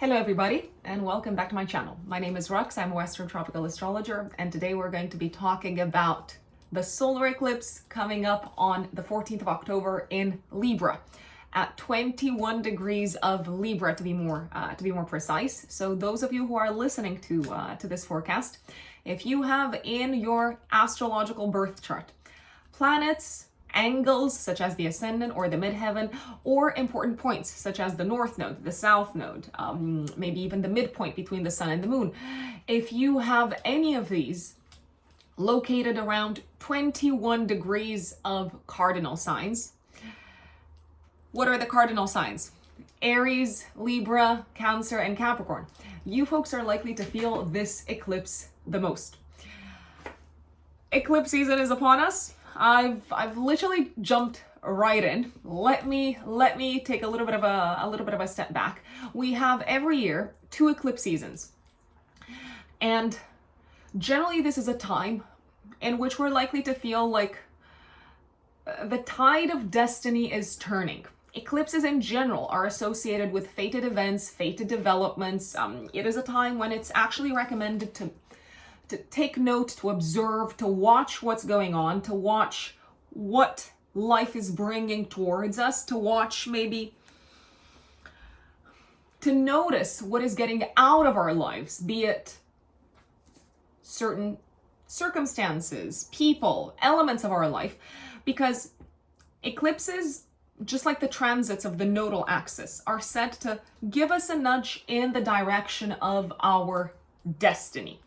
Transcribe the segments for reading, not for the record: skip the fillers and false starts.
Hello everybody, and welcome back to my channel. My name is Rux, I'm a Western tropical astrologer, and today we're going to be talking about the solar eclipse coming up on the 14th of October in Libra at 21 degrees of Libra to be more precise. So those of you who are listening to this forecast, if you have in your astrological birth chart planets, angles such as the ascendant or the midheaven, or important points such as the north node, the south node, maybe even the midpoint between the sun and the moon. If you have any of these located around 21 degrees of cardinal signs, what are the cardinal signs? Aries, Libra, Cancer, and Capricorn. You folks are likely to feel this eclipse the most. Eclipse season is upon us. I've literally jumped right in. Let me take a little bit of a step back. We have every year 2 eclipse seasons. And generally this is a time in which we're likely to feel like the tide of destiny is turning. Eclipses in general are associated with fated events, fated developments. It is a time when it's actually recommended to take note, to observe, to watch what's going on, to watch what life is bringing towards us, to watch maybe, to notice what is getting out of our lives, be it certain circumstances, people, elements of our life, because eclipses, just like the transits of the nodal axis, are set to give us a nudge in the direction of our destiny.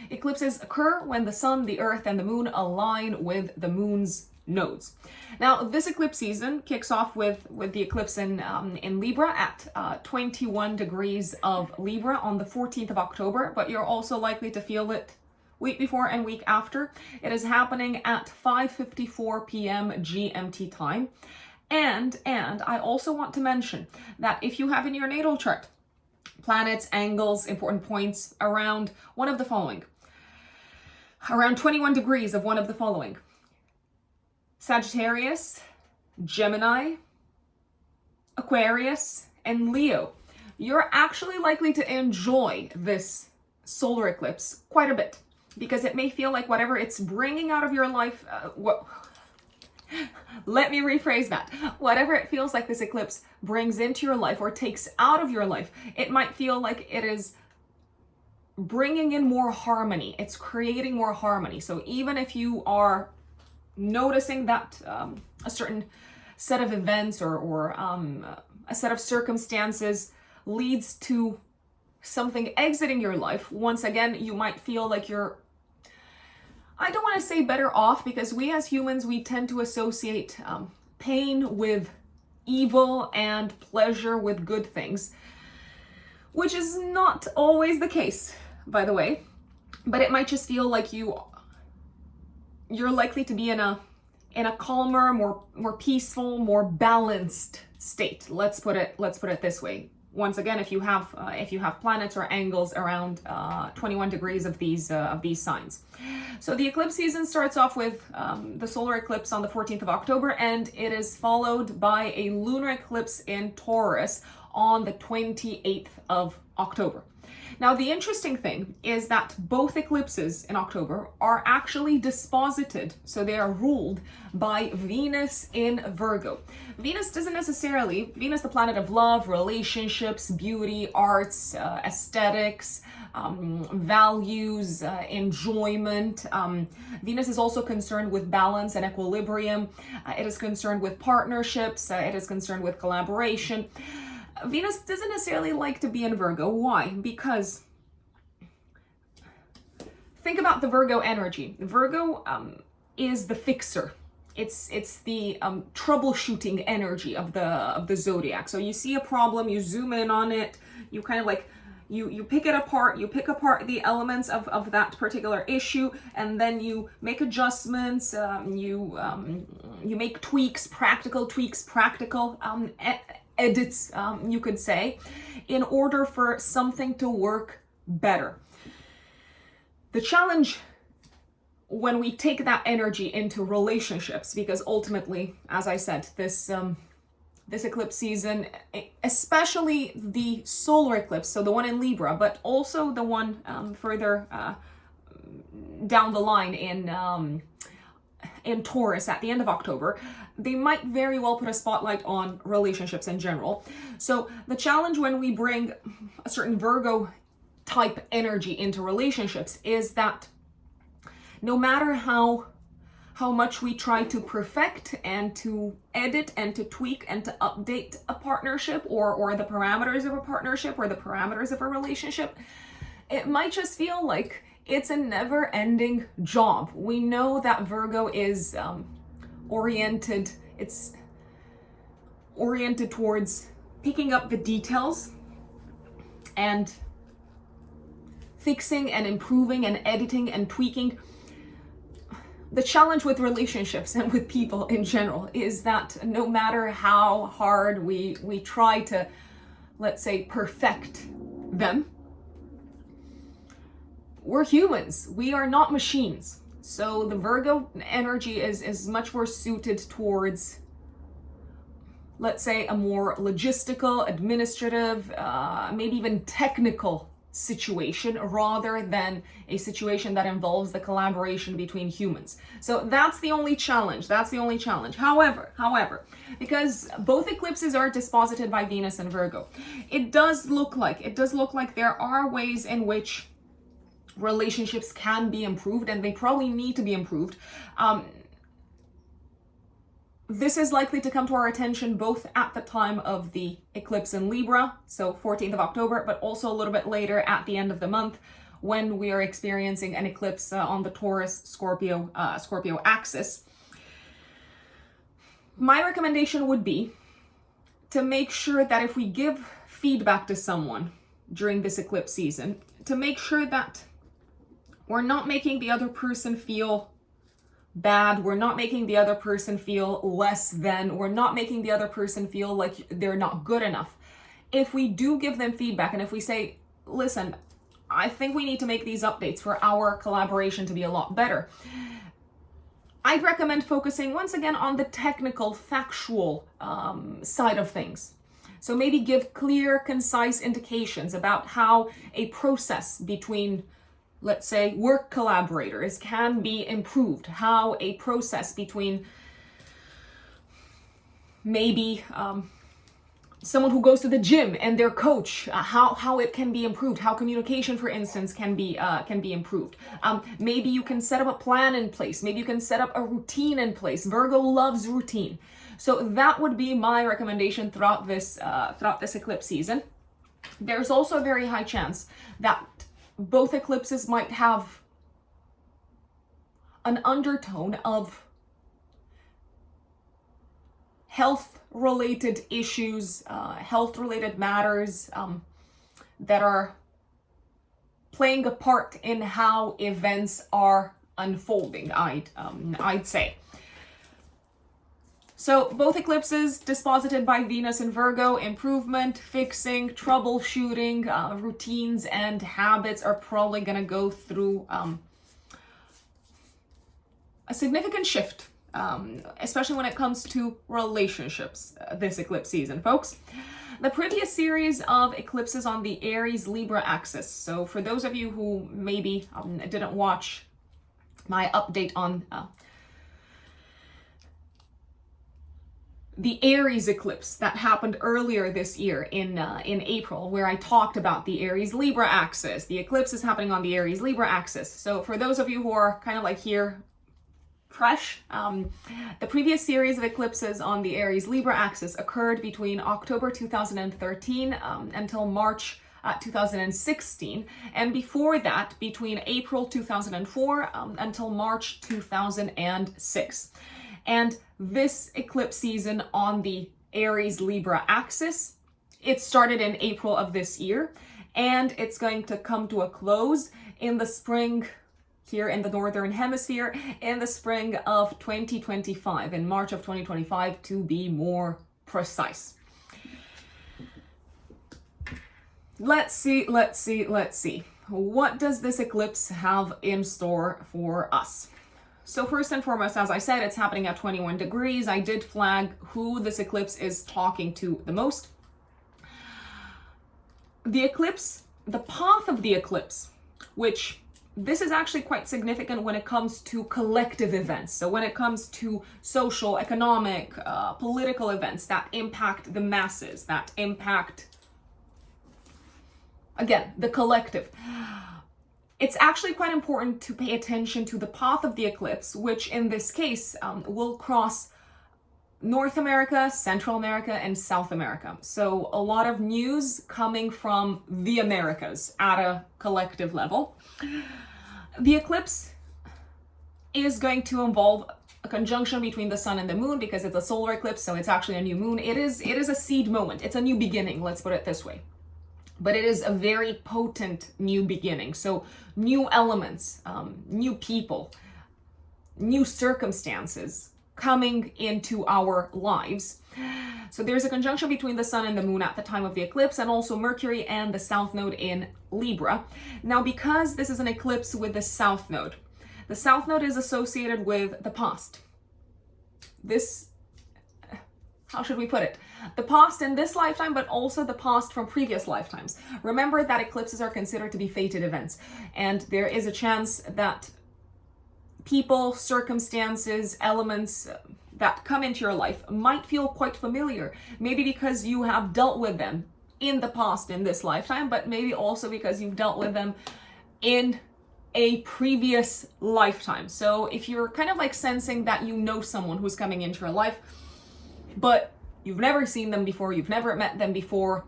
Eclipses occur when the sun, the earth, and the moon align with the moon's nodes. Now, this eclipse season kicks off with the eclipse in Libra at 21 degrees of Libra on the 14th of October, but you're also likely to feel it week before and week after. It is happening at 5:54 p.m. GMT time. And I also want to mention that if you have in your natal chart planets, angles, important points around one of the following, around 21 degrees of one of the following: Sagittarius, Gemini, Aquarius, and Leo, you're actually likely to enjoy this solar eclipse quite a bit, because it may feel like whatever it's bringing out of your life, let me rephrase that. Whatever it feels like this eclipse brings into your life or takes out of your life, it might feel like it is bringing in more harmony. It's creating more harmony. So even if you are noticing that a certain set of events or a set of circumstances leads to something exiting your life, once again, you might feel like you're, I don't want to say better off, because we as humans, we tend to associate pain with evil and pleasure with good things, which is not always the case, by the way. But it might just feel like you're likely to be in a calmer, more peaceful, more balanced state. Let's put it this way. Once again, if you have planets or angles around 21 degrees of these signs. So the eclipse season starts off with the solar eclipse on the 14th of October, and it is followed by a lunar eclipse in Taurus on the 28th of October. Now, the interesting thing is that both eclipses in October are actually disposited, so they are ruled by Venus in Virgo. Venus, the planet of love, relationships, beauty, arts, aesthetics, values, enjoyment. Venus is also concerned with balance and equilibrium. It is concerned with partnerships. It is concerned with collaboration. Venus doesn't necessarily like to be in Virgo. Why? Because think about the Virgo energy. Virgo is the fixer. It's the troubleshooting energy of the zodiac. So you see a problem, you zoom in on it, you kind of like you pick it apart, you pick apart the elements of that particular issue, and then you make adjustments, you make practical edits, you could say, in order for something to work better. The challenge when we this, because ultimately, as I said, this this eclipse season, especially the solar eclipse, so the one in Libra, but also the one further down the line in Taurus at the end of October, they might very well put a spotlight on relationships in general. So the challenge when we bring a certain Virgo type energy into relationships is that no matter how much we try to perfect and to edit and to tweak and to update a partnership or the parameters of a partnership or the parameters of a relationship, it might just feel like it's a never-ending job. We know that Virgo is oriented towards picking up the details and fixing and improving and editing and tweaking. The challenge with relationships and with people in general is that no matter how hard we try to, let's say, perfect them, we're humans. We are not machines. So the Virgo energy is much more suited towards, let's say, a more logistical, administrative, maybe even technical situation rather than a situation that involves the collaboration between humans. So that's the only challenge. However, because both eclipses are disposited by Venus and Virgo, it does look like there are ways in which relationships can be improved, and they probably need to be improved. This is likely to come to our attention both at the time of the eclipse in Libra, so 14th of October, but also a little bit later at the end of the month when we are experiencing an eclipse on the Taurus Scorpio axis. My recommendation would be to make sure that if we give feedback to someone during this eclipse season, to make sure that we're not making the other person feel bad, we're not making the other person feel less than, we're not making the other person feel like they're not good enough. If we do give them feedback and if we say, listen, I think we need to make these updates for our collaboration to be a lot better, I'd recommend focusing once again on the technical, factual side of things. So maybe give clear, concise indications about how a process between, let's say, work collaborators can be improved, how a process between maybe someone who goes to the gym and their coach, how it can be improved, how communication, for instance, can be improved. Maybe you can set up a plan in place, maybe you can set up a routine in place. Virgo loves routine. So that would be my recommendation throughout this eclipse season. There's also a very high chance that both eclipses might have an undertone of health-related issues, health-related matters that are playing a part in how events are unfolding, I'd say. So both eclipses disposited by Venus and Virgo, improvement, fixing, troubleshooting, routines and habits are probably going to go through a significant shift, especially when it comes to relationships this eclipse season, folks. The previous series of eclipses on the Aries Libra axis. So for those of you who maybe didn't watch my update on the Aries eclipse that happened earlier this year in April, where I talked about the Aries Libra axis. The eclipse is happening on the Aries Libra axis. So for those of you who are kind of like here fresh, the previous series of eclipses on the Aries Libra axis occurred between October 2013 until March 2016, and before that between April 2004 until March 2006. And this eclipse season on the Aries Libra axis, it started in April of this year, and it's going to come to a close in the spring here in the Northern Hemisphere in the spring of 2025, in March of 2025 to be more precise. Let's see. What does this eclipse have in store for us? So first and foremost, as I said, it's happening at 21 degrees. I did flag who this eclipse is talking to the most. The eclipse, the path of the eclipse, which this is actually quite significant when it comes to collective events. So when it comes to social, economic, political events that impact the masses, that impact, again, the collective. It's actually quite important to pay attention to the path of the eclipse, which in this case will cross North America, Central America, and South America. So a lot of news coming from the Americas at a collective level. The eclipse is going to involve a conjunction between the sun and the moon because it's a solar eclipse, so it's actually a new moon. It is a seed moment. It's a new beginning, let's put it this way. But it is a very potent new beginning. So new elements, new people, new circumstances coming into our lives. So there's a conjunction between the sun and the moon at the time of the eclipse, and also Mercury and the south node in Libra. Now, because this is an eclipse with the south node is associated with the past. How should we put it? The past in this lifetime, but also the past from previous lifetimes. Remember that eclipses are considered to be fated events, and there is a chance that people, circumstances, elements that come into your life might feel quite familiar. Maybe because you have dealt with them in the past in this lifetime, but maybe also because you've dealt with them in a previous lifetime. So if you're kind of like sensing that you know someone who's coming into your life, but you've never seen them before, you've never met them before,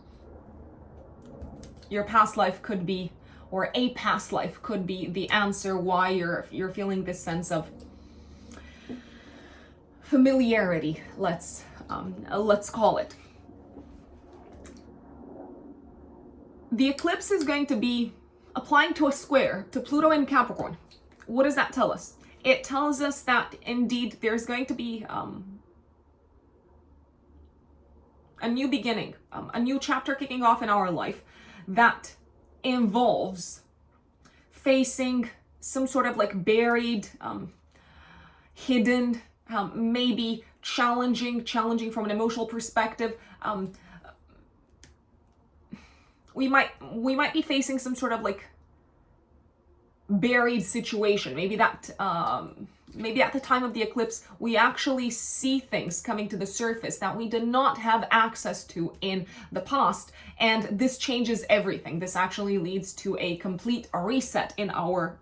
your past life could be, or a past life could be the answer why you're feeling this sense of familiarity, let's call it. The eclipse is going to be applying to a square to Pluto in Capricorn. What does that tell us? It tells us that indeed there's going to be a new beginning, a new chapter kicking off in our life that involves facing some sort of like buried, hidden, maybe challenging from an emotional perspective. We might be facing some sort of like buried situation. Maybe at the time of the eclipse, we actually see things coming to the surface that we did not have access to in the past. And this changes everything. This actually leads to a complete reset in our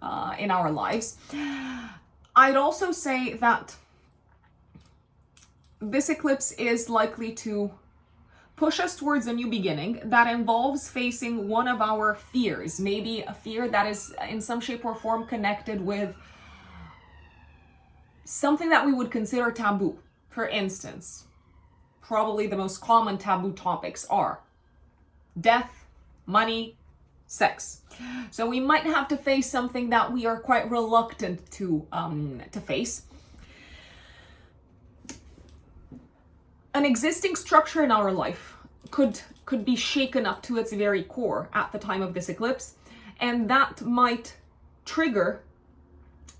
lives. I'd also say that this eclipse is likely to push us towards a new beginning that involves facing one of our fears, maybe a fear that is in some shape or form connected with something that we would consider taboo. For instance, probably the most common taboo topics are death, money, sex. So we might have to face something that we are quite reluctant to face. An existing structure in our life could be shaken up to its very core at the time of this eclipse, and that might trigger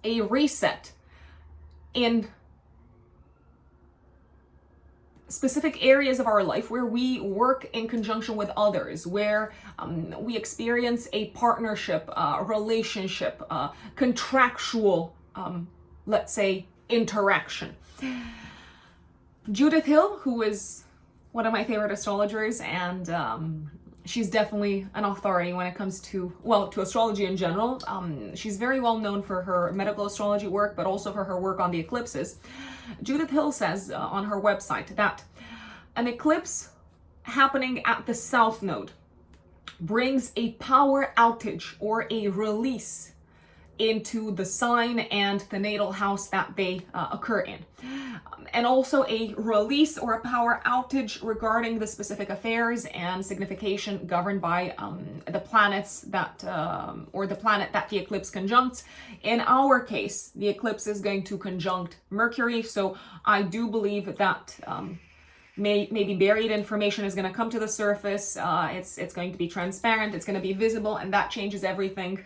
a reset in specific areas of our life where we work in conjunction with others, where we experience a partnership, relationship, contractual, let's say, interaction. Judith Hill, who is one of my favorite astrologers, and she's definitely an authority when it comes to astrology in general. She's very well known for her medical astrology work, but also for her work on the eclipses. Judith Hill says on her website that an eclipse happening at the south node brings a power outage or a release into the sign and the natal house that they occur in. And also a release or a power outage regarding the specific affairs and signification governed by the planets that, or the planet that the eclipse conjuncts. In our case, the eclipse is going to conjunct Mercury, so I do believe that maybe buried information is going to come to the surface. It's going to be transparent, it's going to be visible, and that changes everything.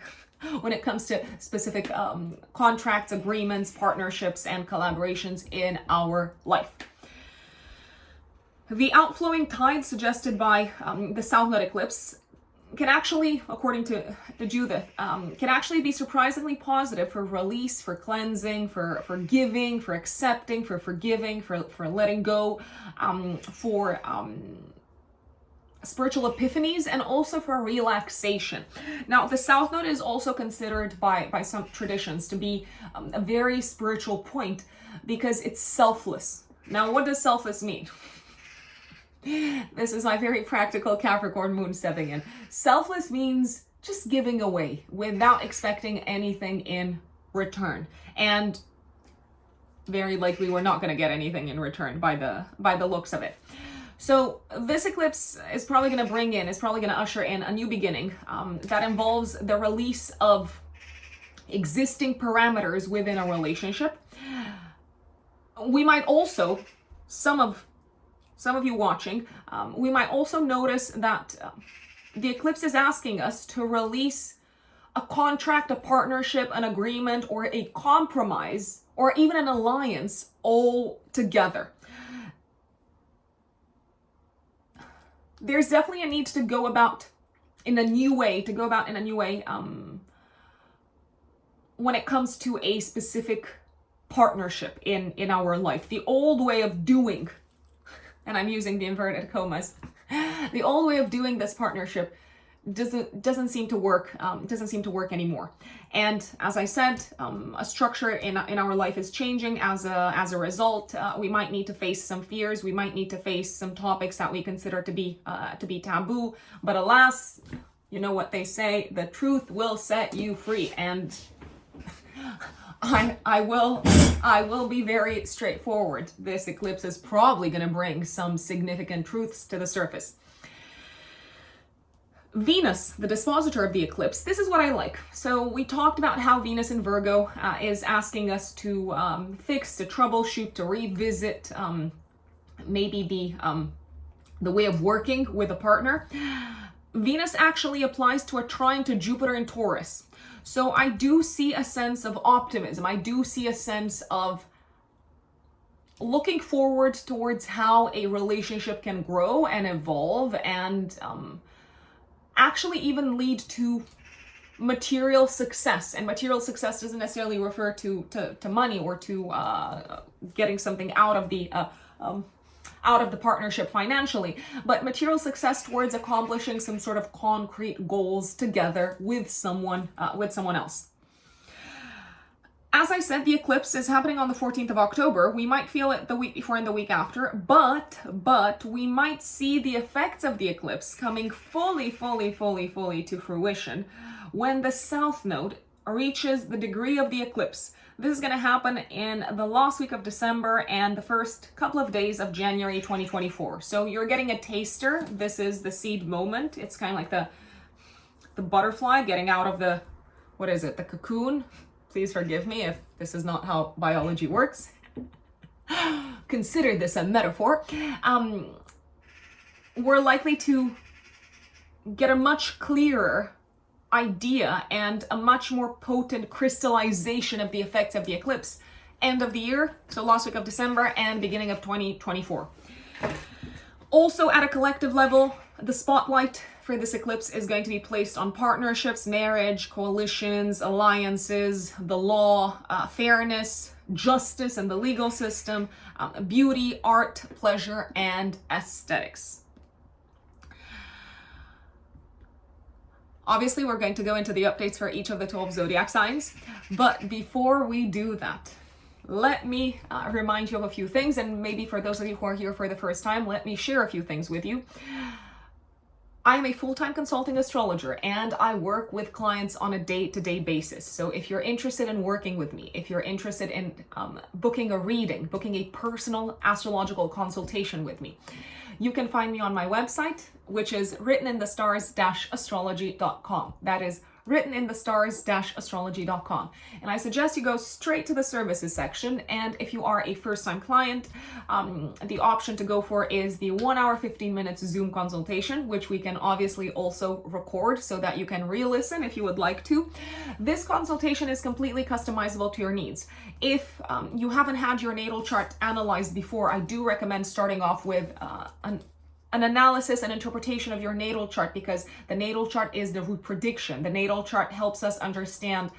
when it comes to specific contracts, agreements, partnerships, and collaborations in our life. The outflowing tide suggested by the South Node eclipse can actually, according to Judith, can actually be surprisingly positive for release, for cleansing, for giving, for accepting, for forgiving, for letting go, for spiritual epiphanies, and also for relaxation. Now, the South Node is also considered by some traditions to be a very spiritual point because it's selfless. Now, what does selfless mean? This is my very practical Capricorn moon stepping in. Selfless means just giving away without expecting anything in return. And very likely we're not going to get anything in return by the looks of it. So this eclipse is probably going to usher in a new beginning that involves the release of existing parameters within a relationship. We might also, some of you watching, we might also notice that the eclipse is asking us to release a contract, a partnership, an agreement, or a compromise, or even an alliance all together. There's definitely a need to go about in a new way, when it comes to a specific partnership in our life. The old way of doing, and I'm using the inverted commas, the old way of doing this partnership doesn't seem to work anymore. And as I said, a structure in our life is changing as a result. We might need to face some fears. We might need to face some topics that we consider to be taboo. But alas, you know what they say: the truth will set you free. And I will be very straightforward. This eclipse is probably going to bring some significant truths to the surface. Venus, the dispositor of the eclipse, this is what I like. So we talked about how Venus in Virgo is asking us to fix, to troubleshoot, to revisit maybe the way of working with a partner. Venus actually applies to a trine to Jupiter in Taurus. So I do see a sense of optimism. I do see a sense of looking forward towards how a relationship can grow and evolve and actually even lead to material success. And material success doesn't necessarily refer to money or to getting something out of the partnership financially, but material success towards accomplishing some sort of concrete goals together with someone else. As I said, the eclipse is happening on the 14th of October. We might feel it the week before and the week after, but we might see the effects of the eclipse coming fully to fruition when the South Node reaches the degree of the eclipse. This is going to happen in the last week of December and the first couple of days of January 2024. So you're getting a taster. This is the seed moment. It's kind of like the butterfly getting out of the cocoon. Please forgive me if this is not how biology works. Consider this a metaphor. We're likely to get a much clearer idea and a much more potent crystallization of the effects of the eclipse end of the year, so last week of December and beginning of 2024. Also, at a collective level, the spotlight for this eclipse is going to be placed on partnerships, marriage, coalitions, alliances, the law, fairness, justice and the legal system, beauty, art, pleasure, and aesthetics. Obviously, we're going to go into the updates for each of the 12 zodiac signs, but before we do that, let me remind you of a few things, and maybe for those of you who are here for the first time, let me share a few things with you. I am a full-time consulting astrologer, and I work with clients on a day-to-day basis. So if you're interested in working with me, if you're interested in booking a reading, booking a personal astrological consultation with me, you can find me on my website, which is writteninthestars-astrology.com. That is written in the stars-astrology.com. And I suggest you go straight to the services section. And if you are a first-time client, the option to go for is the 1 hour, 15 minutes Zoom consultation, which we can obviously also record so that you can re-listen if you would like to. This consultation is completely customizable to your needs. If you haven't had your natal chart analyzed before, I do recommend starting off with an analysis and interpretation of your natal chart, because the natal chart is the root prediction. The natal chart helps us understand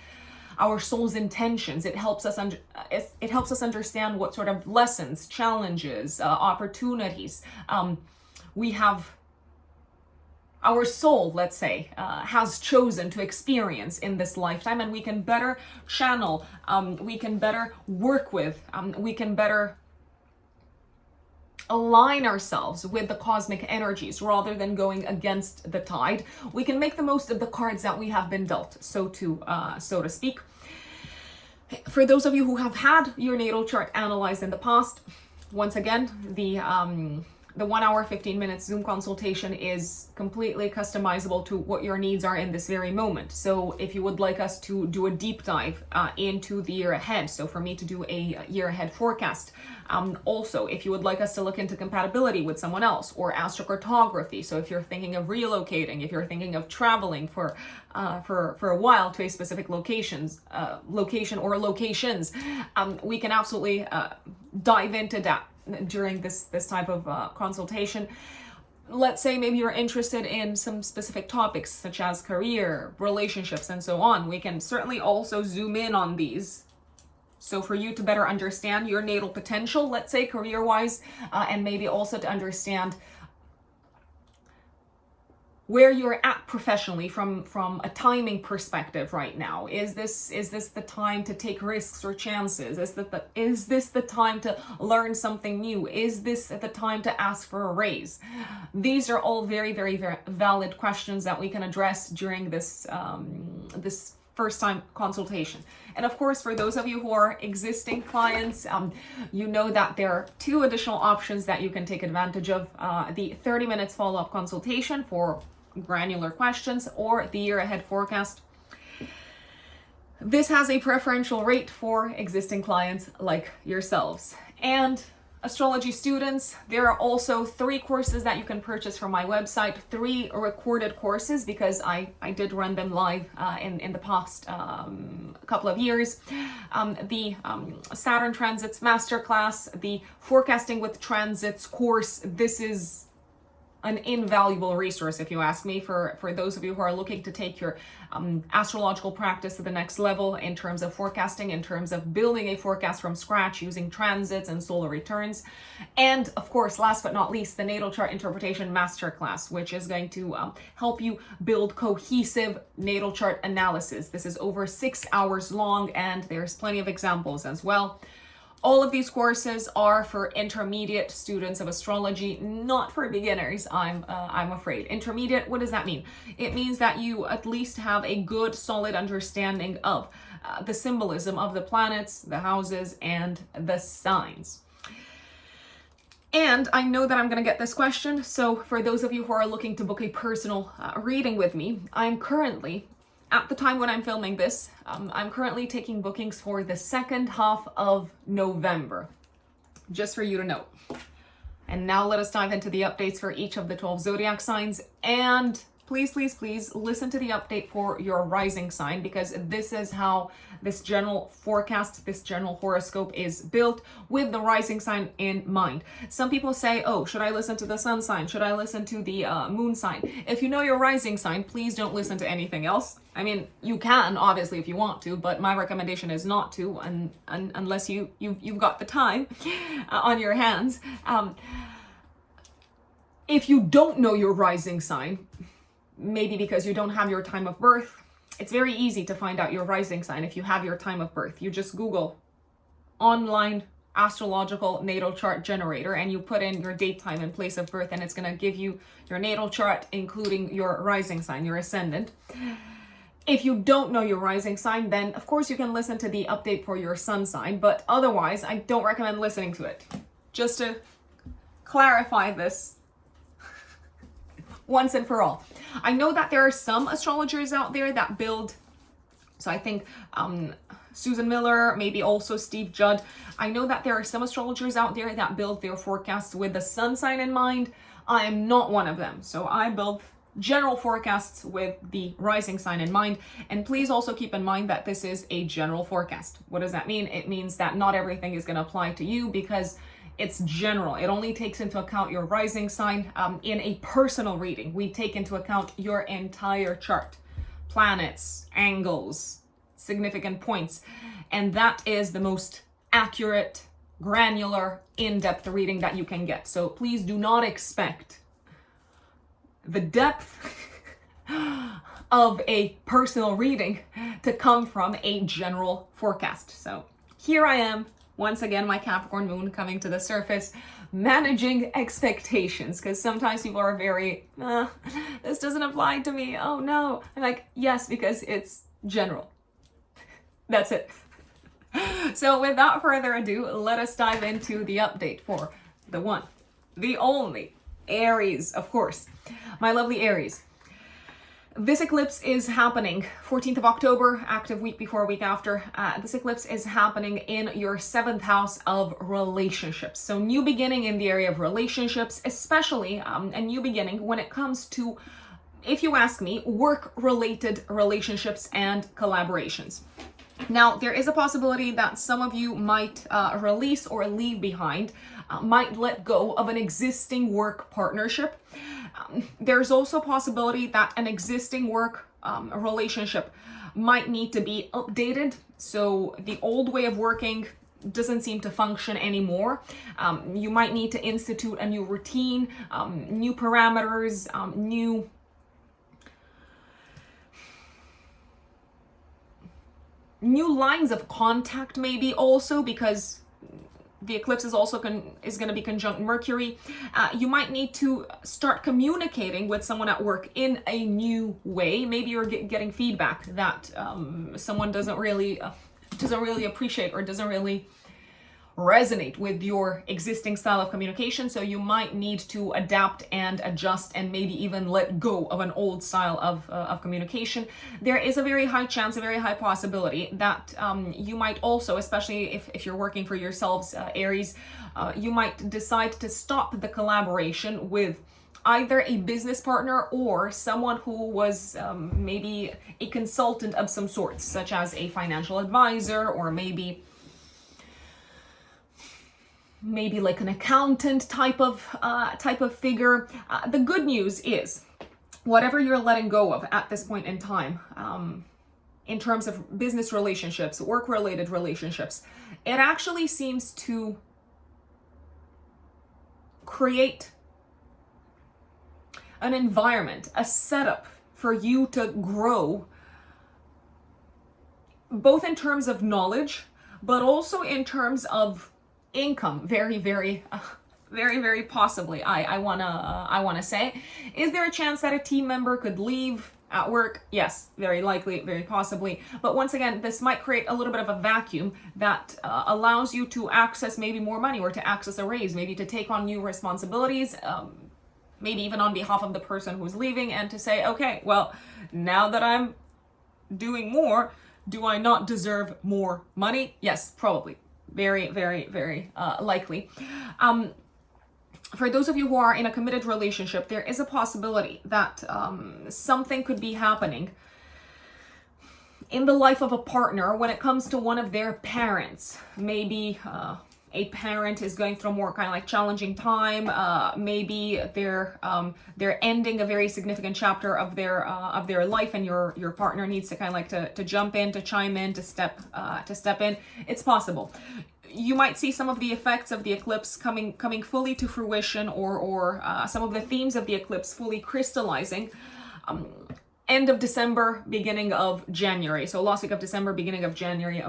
our soul's intentions. It helps us understand what sort of lessons, challenges, opportunities we have. Our soul, let's say, has chosen to experience in this lifetime, and we can better channel, we can better work with, we can better align ourselves with the cosmic energies rather than going against the tide. We can make the most of the cards that we have been dealt, so to speak. For those of you who have had your natal chart analyzed in the past, once again, the 1 hour, 15 minutes Zoom consultation is completely customizable to what your needs are in this very moment. So if you would like us to do a deep dive into the year ahead, so for me to do a year ahead forecast, also if you would like us to look into compatibility with someone else, or astrocartography, so if you're thinking of relocating, if you're thinking of traveling for a while to a specific location or locations, we can absolutely dive into that during this type of consultation. Let's say maybe you're interested in some specific topics such as career, relationships, and so on. We can certainly also zoom in on these. So for you to better understand your natal potential, let's say career-wise, and maybe also to understand where you're at professionally from a timing perspective right now. Is this the time to take risks or chances? Is this the time to learn something new? Is this the time to ask for a raise? These are all very, very, very valid questions that we can address during this this first time consultation. And of course, for those of you who are existing clients, you know that there are 2 additional options that you can take advantage of. The 30 minutes follow-up consultation for granular questions, or the year ahead forecast. This has a preferential rate for existing clients like yourselves. And astrology students, there are also 3 courses that you can purchase from my website, 3 recorded courses, because I did run them live in the past couple of years. The Saturn Transits Masterclass, the Forecasting with Transits course. This is an invaluable resource, if you ask me, for those of you who are looking to take your astrological practice to the next level in terms of forecasting, in terms of building a forecast from scratch using transits and solar returns. And of course, last but not least, the Natal Chart Interpretation Masterclass, which is going to help you build cohesive natal chart analysis. This is over 6 hours long, and there's plenty of examples as well. All of these courses are for intermediate students of astrology, not for beginners, I'm afraid. Intermediate, what does that mean? It means that you at least have a good, solid understanding of the symbolism of the planets, the houses, and the signs. And I know that I'm going to get this question, so for those of you who are looking to book a personal reading with me, I'm currently, at the time when I'm filming this, I'm currently taking bookings for the second half of November, just for you to know. And now let us dive into the updates for each of the 12 zodiac signs. And please, please, please listen to the update for your rising sign, because this is how this general forecast, this general horoscope is built with the rising sign in mind. Some people say, oh, should I listen to the sun sign? Should I listen to the moon sign? If you know your rising sign, please don't listen to anything else. I mean, you can, obviously, if you want to, but my recommendation is not to, unless you've got the time on your hands. If you don't know your rising sign, maybe because you don't have your time of birth, it's very easy to find out your rising sign if you have your time of birth. You just Google online astrological natal chart generator and you put in your date, time, and place of birth, and it's going to give you your natal chart, including your rising sign, your ascendant. If you don't know your rising sign, then of course you can listen to the update for your sun sign, but otherwise I don't recommend listening to it. Just to clarify this once and for all. I know that there are some astrologers out there that build, so I think Susan Miller, maybe also Steve Judd. I know that there are some astrologers out there that build their forecasts with the sun sign in mind. I am not one of them. So I build general forecasts with the rising sign in mind. And please also keep in mind that this is a general forecast. What does that mean? It means that not everything is going to apply to you because it's general. It only takes into account your rising sign. In a personal reading, we take into account your entire chart, planets, angles, significant points, and that is the most accurate, granular, in-depth reading that you can get. So please do not expect the depth of a personal reading to come from a general forecast. So here I am, once again, my Capricorn moon coming to the surface, managing expectations, because sometimes people are very, this doesn't apply to me, oh no. I'm like, yes, because it's general. That's it. So without further ado, let us dive into the update for the one, the only, Aries, of course. My lovely Aries. This eclipse is happening 14th of October, active week before, week after. This eclipse is happening in your 7th house of relationships. So new beginning in the area of relationships, especially a new beginning when it comes to, if you ask me, work-related relationships and collaborations. Now, there is a possibility that some of you might release or leave behind, might let go of an existing work partnership. There's also a possibility that an existing work relationship might need to be updated. So the old way of working doesn't seem to function anymore. You might need to institute a new routine, new parameters, new lines of contact, maybe also, because the eclipse is also going to be conjunct Mercury. You might need to start communicating with someone at work in a new way. Maybe you're getting feedback that someone doesn't really appreciate or doesn't really resonate with your existing style of communication. So you might need to adapt and adjust and maybe even let go of an old style of communication. There is a very high chance, a very high possibility that you might also, especially if you're working for yourselves, Aries, you might decide to stop the collaboration with either a business partner or someone who was maybe a consultant of some sort, such as a financial advisor, or maybe like an accountant type of figure. The good news is, whatever you're letting go of at this point in time, in terms of business relationships, work-related relationships, it actually seems to create an environment, a setup for you to grow, both in terms of knowledge, but also in terms of income. Very, very possibly. I wanna say, is there a chance that a team member could leave at work? Yes, very likely, very possibly. But once again, this might create a little bit of a vacuum that allows you to access maybe more money, or to access a raise, maybe to take on new responsibilities, maybe even on behalf of the person who's leaving, and to say, okay, well, now that I'm doing more, do I not deserve more money? Yes, probably. Very, very, very likely. For those of you who are in a committed relationship, there is a possibility that something could be happening in the life of a partner when it comes to one of their parents. Maybe a parent is going through a more kind of like challenging time. Maybe they're ending a very significant chapter of their life, and your partner needs to kind of like to jump in, to chime in, to step in. It's possible. You might see some of the effects of the eclipse coming fully to fruition, or some of the themes of the eclipse fully crystallizing. End of December, beginning of January. So last week of December, beginning of January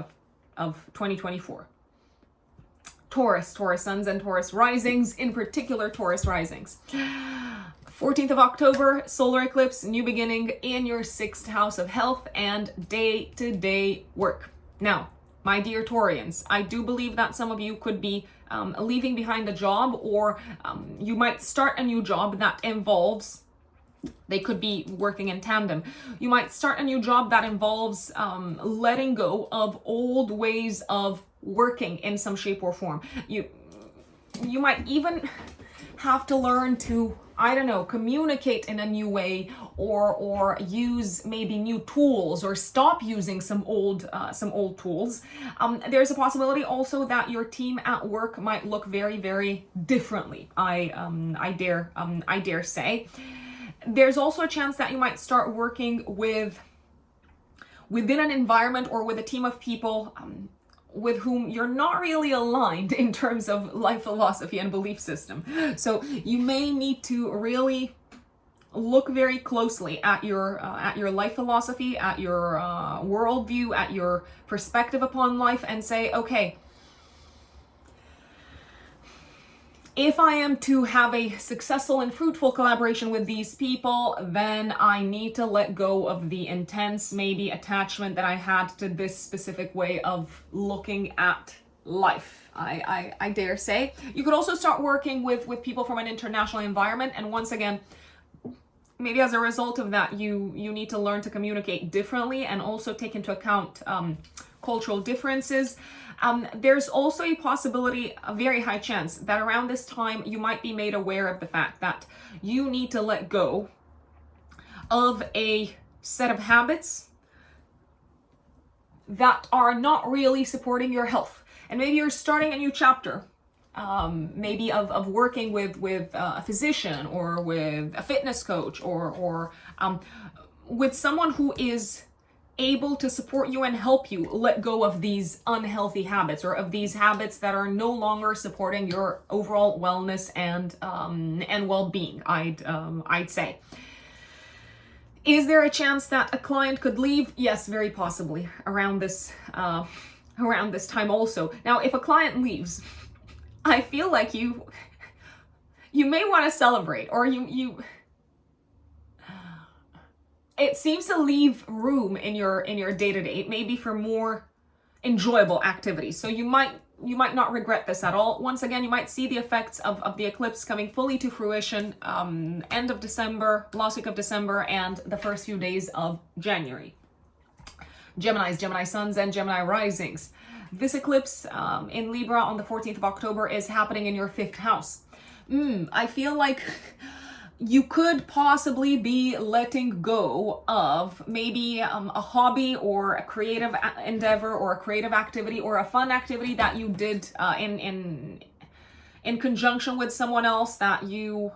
of 2024. Taurus suns and Taurus risings, in particular Taurus risings. 14th of October, solar eclipse, new beginning in your 6th house of health and day-to-day work. Now, my dear Taurians, I do believe that some of you could be leaving behind a job, or you might start a new job that involves They could be working in tandem. You might start a new job that involves letting go of old ways of working in some shape or form. You might even have to learn to, I don't know, communicate in a new way, or use maybe new tools, or stop using some old tools. There's a possibility also that your team at work might look very, very differently. I dare say. There's also a chance that you might start working within an environment or with a team of people with whom you're not really aligned in terms of life philosophy and belief system. So you may need to really look very closely at your life philosophy, at your worldview, at your perspective upon life, and say, okay, if I am to have a successful and fruitful collaboration with these people, then I need to let go of the intense, maybe, attachment that I had to this specific way of looking at life. I dare say. You could also start working with people from an international environment, and once again, maybe as a result of that, you need to learn to communicate differently and also take into account cultural differences. There's also a possibility, a very high chance, that around this time you might be made aware of the fact that you need to let go of a set of habits that are not really supporting your health. And maybe you're starting a new chapter, maybe of working with a physician, or with a fitness coach, or with someone who is able to support you and help you let go of these unhealthy habits, or of these habits that are no longer supporting your overall wellness and well-being, I'd say. Is there a chance that a client could leave? Yes, very possibly around this time also. Now, if a client leaves, I feel like you may want to celebrate, or you it seems to leave room in your day-to-day, maybe for more enjoyable activities. So you might not regret this at all. Once again, you might see the effects of the eclipse coming fully to fruition end of December, last week of December, and the first few days of January. Geminis, Gemini suns, and Gemini risings. This eclipse in Libra on the 14th of October is happening in your 5th house. I feel like you could possibly be letting go of maybe a hobby, or a creative endeavor, or a creative activity, or a fun activity that you did in conjunction with someone else, that you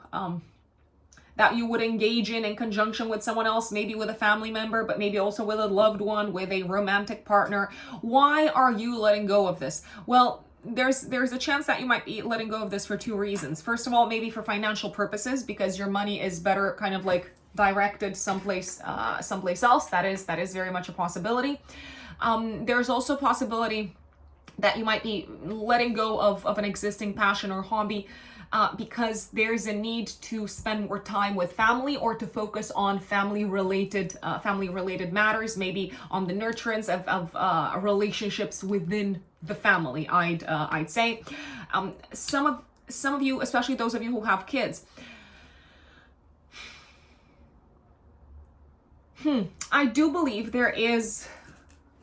would engage in conjunction with someone else, maybe with a family member, but maybe also with a loved one, with a romantic partner. Why are you letting go of this? Well, there's a chance that you might be letting go of this for 2 reasons. First of all, maybe for financial purposes, because your money is better kind of like directed someplace else. That is very much a possibility. There's also a possibility that you might be letting go of an existing passion or hobby, because there's a need to spend more time with family, or to focus on family-related matters, maybe on the nurturance of relationships within the family. I'd say some of you, especially those of you who have kids, I do believe there is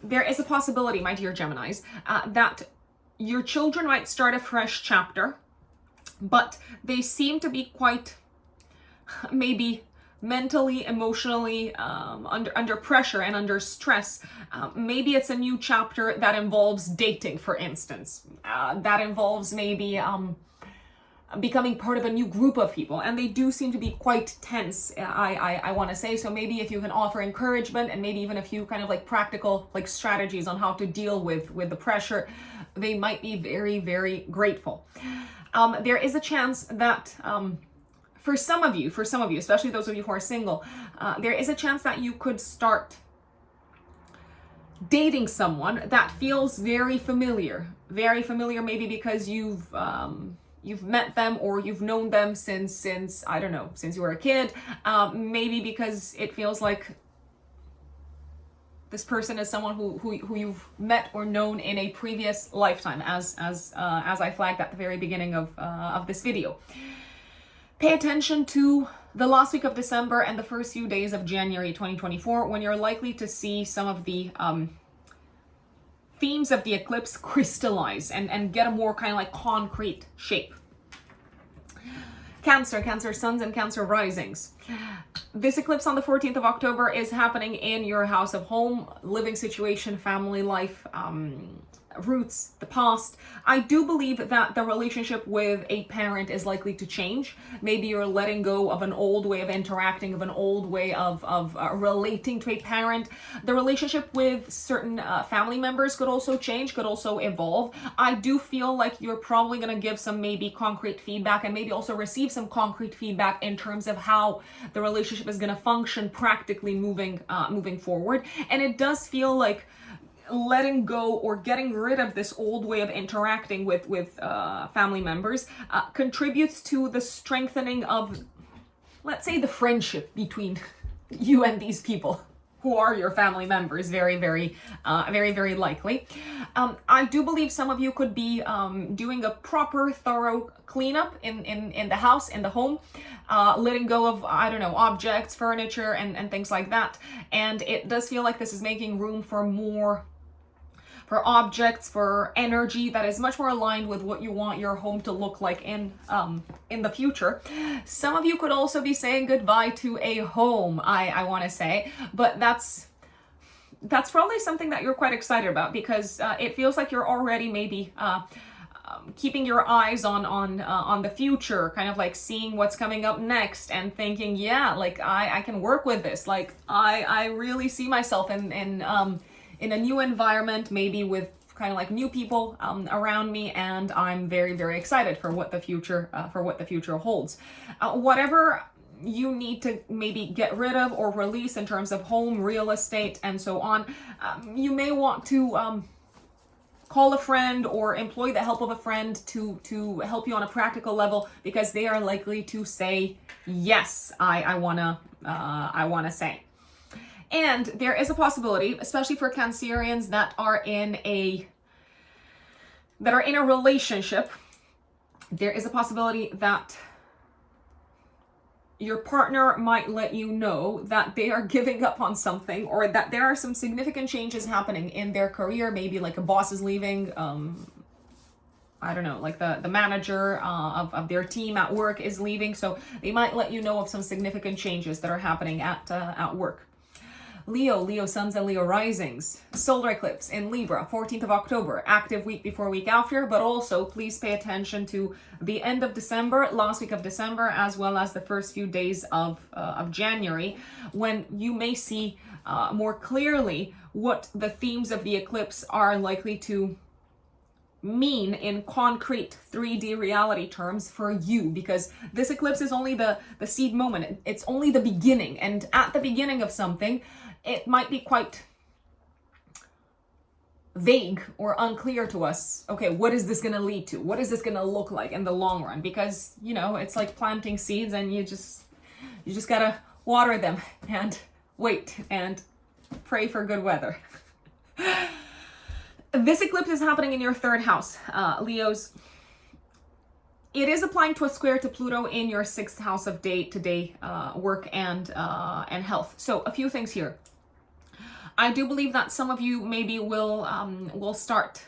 a possibility, my dear Geminis, that your children might start a fresh chapter, but they seem to be quite maybe mentally, emotionally under pressure and under stress. Maybe it's a new chapter that involves dating, for instance, that involves maybe becoming part of a new group of people, and they do seem to be quite tense, I want to say. So maybe if you can offer encouragement, and maybe even a few kind of like practical like strategies on how to deal with the pressure, they might be very, very grateful. There is a chance that for some of you, especially those of you who are single, there is a chance that you could start dating someone that feels very familiar, maybe because you've met them, or you've known them since I don't know, since you were a kid, maybe because it feels like this person is someone who you've met or known in a previous lifetime, as I flagged at the very beginning of this video. Pay attention to the last week of December and the first few days of January 2024, when you're likely to see some of the themes of the eclipse crystallize and get a more kind of like concrete shape. Cancer suns and Cancer risings. This eclipse on the 14th of October is happening in your house of home, living situation, family life, roots, the past. I do believe that the relationship with a parent is likely to change. Maybe you're letting go of an old way of interacting, of an old way of relating to a parent. The relationship with certain family members could also change, could also evolve. I do feel like you're probably going to give some maybe concrete feedback and maybe also receive some concrete feedback in terms of how the relationship is going to function practically moving forward. And it does feel like letting go or getting rid of this old way of interacting with family members contributes to the strengthening of, let's say, the friendship between you and these people who are your family members, very likely. I do believe some of you could be doing a proper, thorough cleanup in the house, in the home, letting go of, I don't know, objects, furniture, and things like that. And it does feel like this is making room for objects, for energy that is much more aligned with what you want your home to look like in the future. Some of you could also be saying goodbye to a home, I want to say, but that's probably something that you're quite excited about, because it feels like you're already maybe keeping your eyes on the future, kind of like seeing what's coming up next and thinking, yeah, like I can work with this. Like I really see myself in a new environment, maybe with kind of like new people around me, and I'm very excited for what the future holds. Whatever you need to maybe get rid of or release in terms of home, real estate, and so on, you may want to call a friend or employ the help of a friend to help you on a practical level, because they are likely to say yes. I wanna say. And there is a possibility, especially for Cancerians that are in a relationship, there is a possibility that your partner might let you know that they are giving up on something, or that there are some significant changes happening in their career. Maybe like a boss is leaving, I don't know, like the manager of their team at work is leaving. So they might let you know of some significant changes that are happening at work. Leo suns and Leo risings. Solar eclipse in Libra, 14th of October. Active week before, week after, but also please pay attention to the end of December, last week of December, as well as the first few days of January, when you may see more clearly what the themes of the eclipse are likely to mean in concrete 3D reality terms for you, because this eclipse is only the seed moment. It's only the beginning, and at the beginning of something, it might be quite vague or unclear to us. Okay, what is this going to lead to? What is this going to look like in the long run? Because, you know, it's like planting seeds, and you just got to water them and wait and pray for good weather. This eclipse is happening in your third house, Leos. It is applying to a square to Pluto in your sixth house of day-to-day work and health. So a few things here. I do believe that some of you maybe will start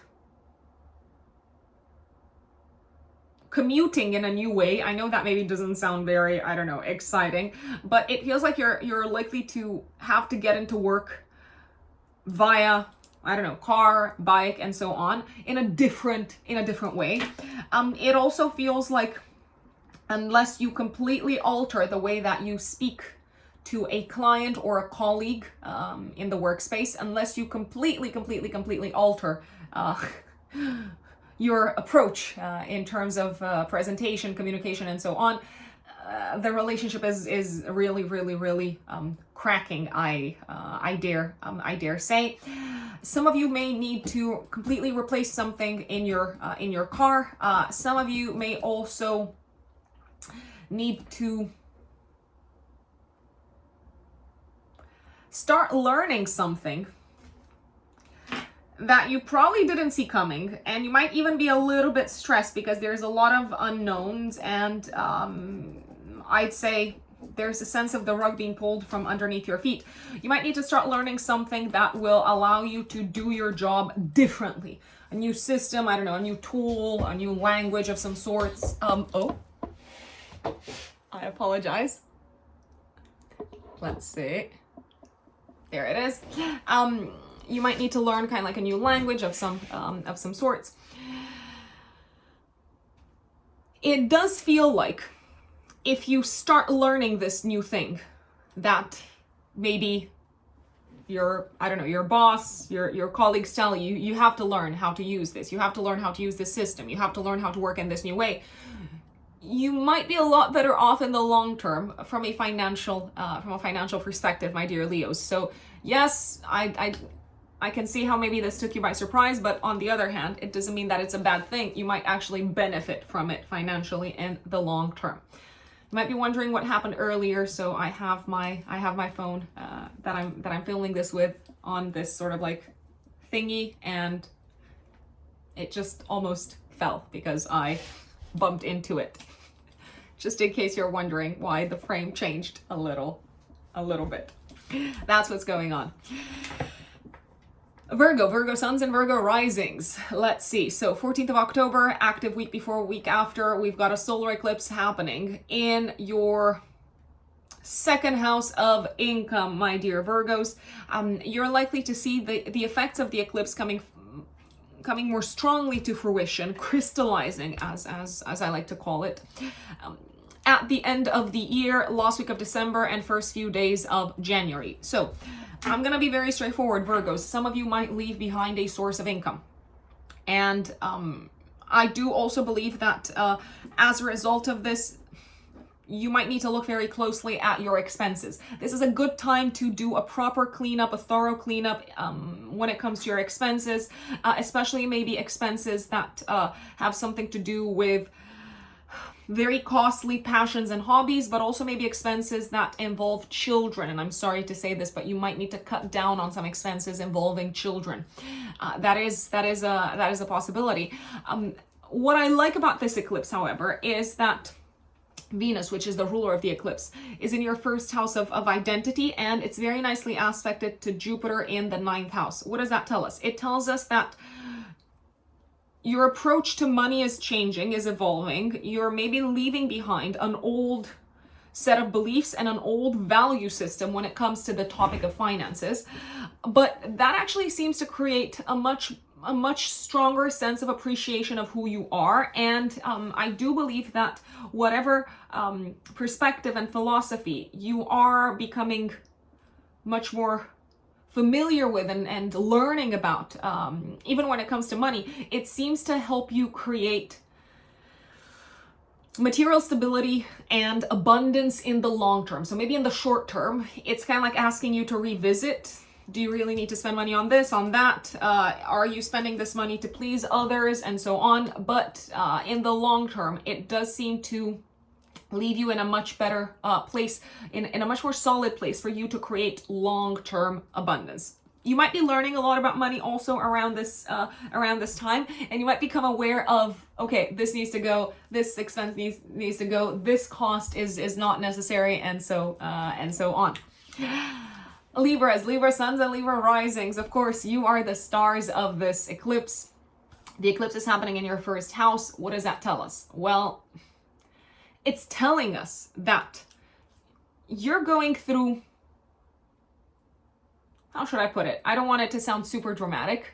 commuting in a new way. I know that maybe doesn't sound very, I don't know, exciting, but it feels like you're likely to have to get into work via, I don't know, car, bike, and so on, in a different way. It also feels like, unless you completely alter the way that you speak to a client or a colleague in the workspace, unless you completely alter your approach in terms of presentation, communication, and so on, the relationship is really cracking. I dare say. Some of you may need to completely replace something in your car. Some of you may also need to start learning something that you probably didn't see coming, and you might even be a little bit stressed because there's a lot of unknowns, and I'd say there's a sense of the rug being pulled from underneath your feet. You might need to start learning something that will allow you to do your job differently. A new system, I don't know, a new tool, a new language of some sorts. Oh, I apologize. Let's see. There it is. You might need to learn kind of like a new language of some sorts. It does feel like if you start learning this new thing that maybe your boss, your colleagues tell you, you have to learn how to use this. You have to learn how to use this system. You have to learn how to work in this new way. You might be a lot better off in the long term from a financial perspective, my dear Leos. So yes, I can see how maybe this took you by surprise, but on the other hand, it doesn't mean that it's a bad thing. You might actually benefit from it financially in the long term. You might be wondering what happened earlier. So I have my phone that I'm filming this with on this sort of like thingy, and it just almost fell because I bumped into it. Just in case you're wondering why the frame changed a little bit. That's what's going on. Virgo suns and Virgo risings. Let's see. So 14th of October, active week before, week after, we've got a solar eclipse happening in your second house of income, my dear Virgos. You're likely to see the effects of the eclipse coming more strongly to fruition, crystallizing, as I like to call it, at the end of the year, last week of December and first few days of January. So I'm going to be very straightforward, Virgos. Some of you might leave behind a source of income. And I do also believe that as a result of this, you might need to look very closely at your expenses. This is a good time to do a proper cleanup, a thorough cleanup when it comes to your expenses, especially maybe expenses that have something to do with very costly passions and hobbies, but also maybe expenses that involve children. And I'm sorry to say this, but you might need to cut down on some expenses involving children. That is a possibility. What I like about this eclipse, however, is that Venus, which is the ruler of the eclipse, is in your first house of identity, and it's very nicely aspected to Jupiter in the 9th house. What does that tell us? It tells us that your approach to money is changing, is evolving. You're maybe leaving behind an old set of beliefs and an old value system when it comes to the topic of finances. But that actually seems to create a much stronger sense of appreciation of who you are. And I do believe that whatever perspective and philosophy you are becoming much more familiar with and learning about, even when it comes to money, it seems to help you create material stability and abundance in the long term. So maybe in the short term, it's kind of like asking you to revisit. Do you really need to spend money on this, on that? Are you spending this money to please others, and so on? But in the long term, it does seem to leave you in a much better place, in a much more solid place for you to create long-term abundance. You might be learning a lot about money also around this time, and you might become aware of, okay, this needs to go, this expense needs to go, this cost is not necessary, and so on. Libras, Libra suns and Libra risings. Of course, you are the stars of this eclipse. The eclipse is happening in your first house. What does that tell us? Well, it's telling us that you're going through, how should I put it? I don't want it to sound super dramatic,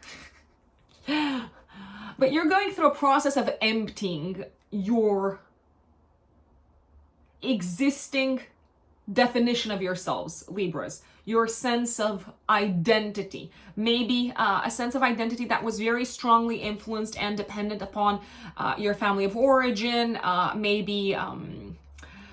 but you're going through a process of emptying your existing definition of yourselves, Libras. Your sense of identity, maybe a sense of identity that was very strongly influenced and dependent upon your family of origin, maybe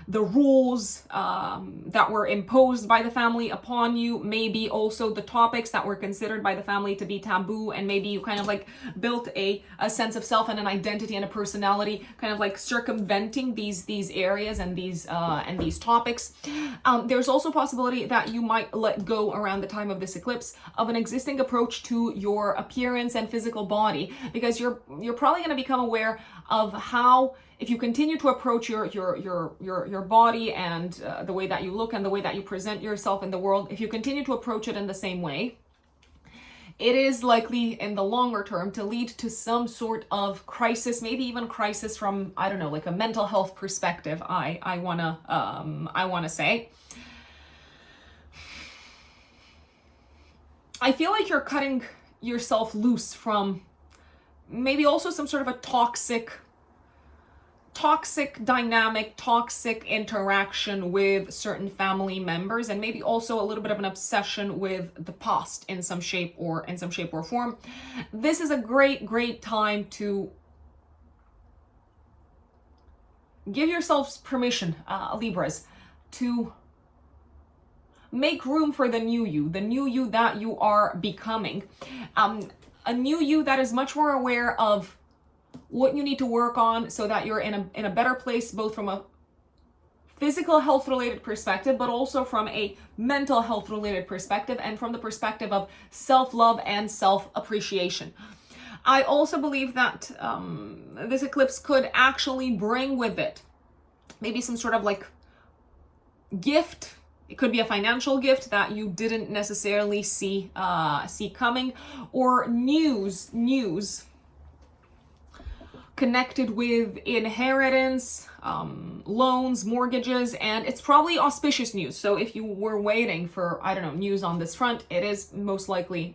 the rules that were imposed by the family upon you, maybe also the topics that were considered by the family to be taboo, and maybe you kind of like built a sense of self and an identity and a personality, kind of like circumventing these areas and these topics. There's also a possibility that you might let go around the time of this eclipse of an existing approach to your appearance and physical body, because you're probably going to become aware of how if you continue to approach your body and the way that you look and the way that you present yourself in the world, if you continue to approach it in the same way, it is likely in the longer term to lead to some sort of crisis, maybe even crisis from, I don't know, like a mental health perspective, I wanna say. I feel like you're cutting yourself loose from maybe also some sort of a toxic dynamic, toxic interaction with certain family members, and maybe also a little bit of an obsession with the past in some shape or form. This is a great time to give yourselves permission, Libras, to make room for the new you that you are becoming. A new you that is much more aware of what you need to work on so that you're in a better place, both from a physical health related perspective, but also from a mental health related perspective, and from the perspective of self-love and self-appreciation. I also believe that this eclipse could actually bring with it maybe some sort of like gift. It could be a financial gift that you didn't necessarily see coming, or news connected with inheritance, loans, mortgages, and it's probably auspicious news. So if you were waiting for, I don't know, news on this front, it is most likely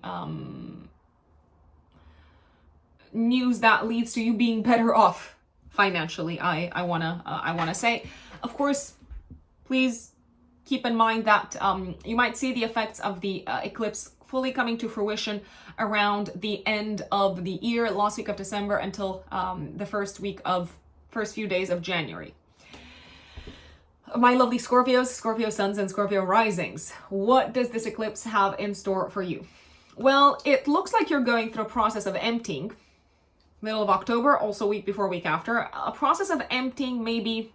news that leads to you being better off financially. I wanna say, of course, please keep in mind that you might see the effects of the eclipse fully coming to fruition around the end of the year, last week of December until the first few days of January. My lovely Scorpios, Scorpio suns, and Scorpio risings, what does this eclipse have in store for you? Well, it looks like you're going through a process of emptying, middle of October, also week before, week after, a process of emptying maybe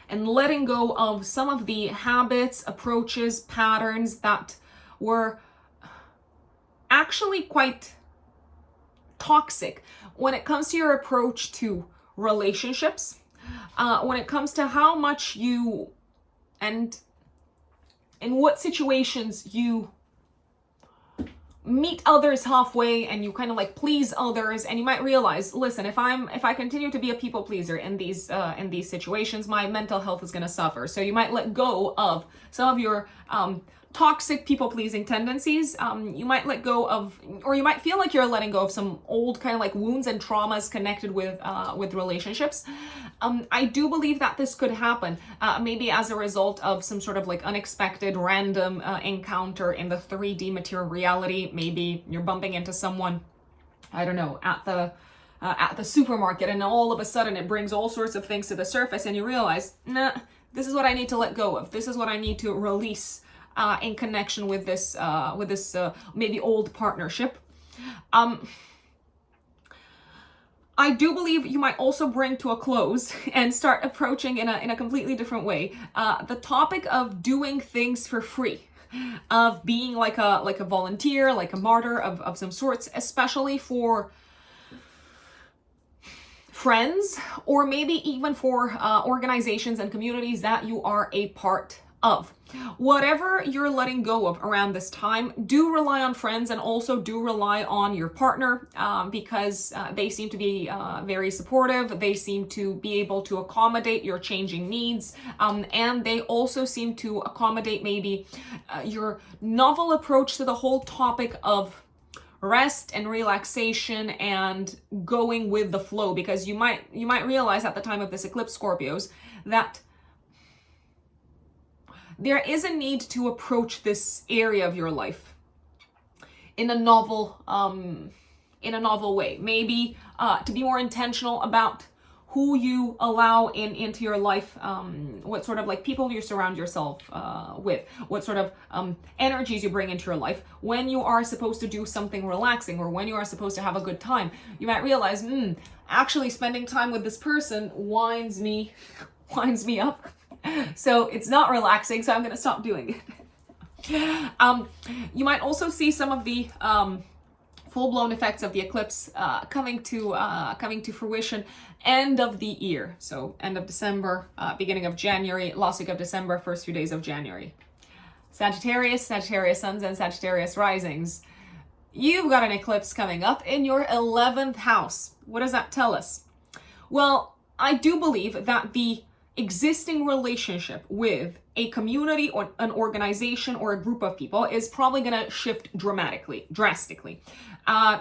and letting go of some of the habits, approaches, patterns that were actually quite toxic when it comes to your approach to relationships, when it comes to how much you and in what situations you meet others halfway and you kind of like please others, and you might realize, listen, if I continue to be a people pleaser in these situations, my mental health is going to suffer. So you might let go of some of your toxic people-pleasing tendencies. You might let go of, or you might feel like you're letting go of some old kind of like wounds and traumas connected with relationships. I do believe that this could happen, maybe as a result of some sort of like unexpected random encounter in the 3D material reality. Maybe you're bumping into someone, I don't know, at the supermarket, and all of a sudden it brings all sorts of things to the surface, and you realize, nah, this is what I need to let go of. This is what I need to release in connection with this maybe old partnership. I do believe you might also bring to a close and start approaching in a completely different way the topic of doing things for free, of being like a volunteer, like a martyr of some sorts, especially for friends, or maybe even for organizations and communities that you are a part of. Whatever you're letting go of around this time, do rely on friends, and also do rely on your partner, because they seem to be very supportive. They seem to be able to accommodate your changing needs, and they also seem to accommodate maybe your novel approach to the whole topic of rest and relaxation and going with the flow, because you might realize at the time of this eclipse, Scorpios, that there is a need to approach this area of your life in a novel way. Maybe to be more intentional about who you allow into your life, what sort of like people you surround yourself with, what sort of energies you bring into your life. When you are supposed to do something relaxing, or when you are supposed to have a good time, you might realize, actually spending time with this person winds me up. So it's not relaxing, so I'm going to stop doing it. You might also see some of the full-blown effects of the eclipse coming to fruition end of the year. So end of December, beginning of January, last week of December, first few days of January. Sagittarius, Sagittarius suns, and Sagittarius risings. You've got an eclipse coming up in your 11th house. What does that tell us? Well, I do believe that the existing relationship with a community or an organization or a group of people is probably going to shift drastically.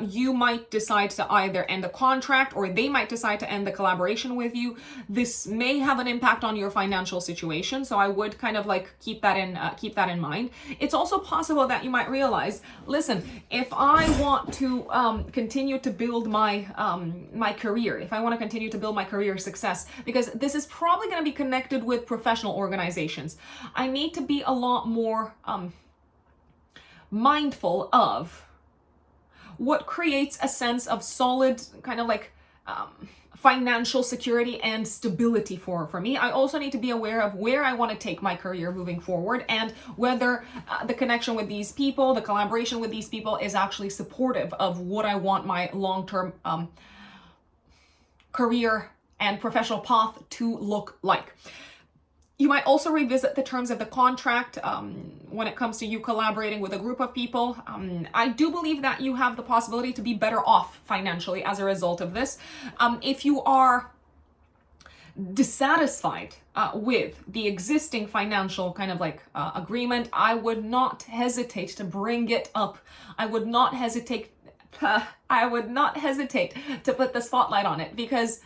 You might decide to either end the contract, or they might decide to end the collaboration with you. This may have an impact on your financial situation, so I would kind of like keep that in mind. It's also possible that you might realize, listen, if I want to continue to build my my career, if I want to continue to build my career success, because this is probably going to be connected with professional organizations, I need to be a lot more mindful of what creates a sense of solid kind of like financial security and stability for me. I also need to be aware of where I want to take my career moving forward, and whether the connection with these people, the collaboration with these people is actually supportive of what I want my long-term career and professional path to look like. You might also revisit the terms of the contract when it comes to you collaborating with a group of people. I do believe that you have the possibility to be better off financially as a result of this. If you are dissatisfied with the existing financial kind of like agreement, I would not hesitate to bring it up. I would not hesitate to put the spotlight on it, because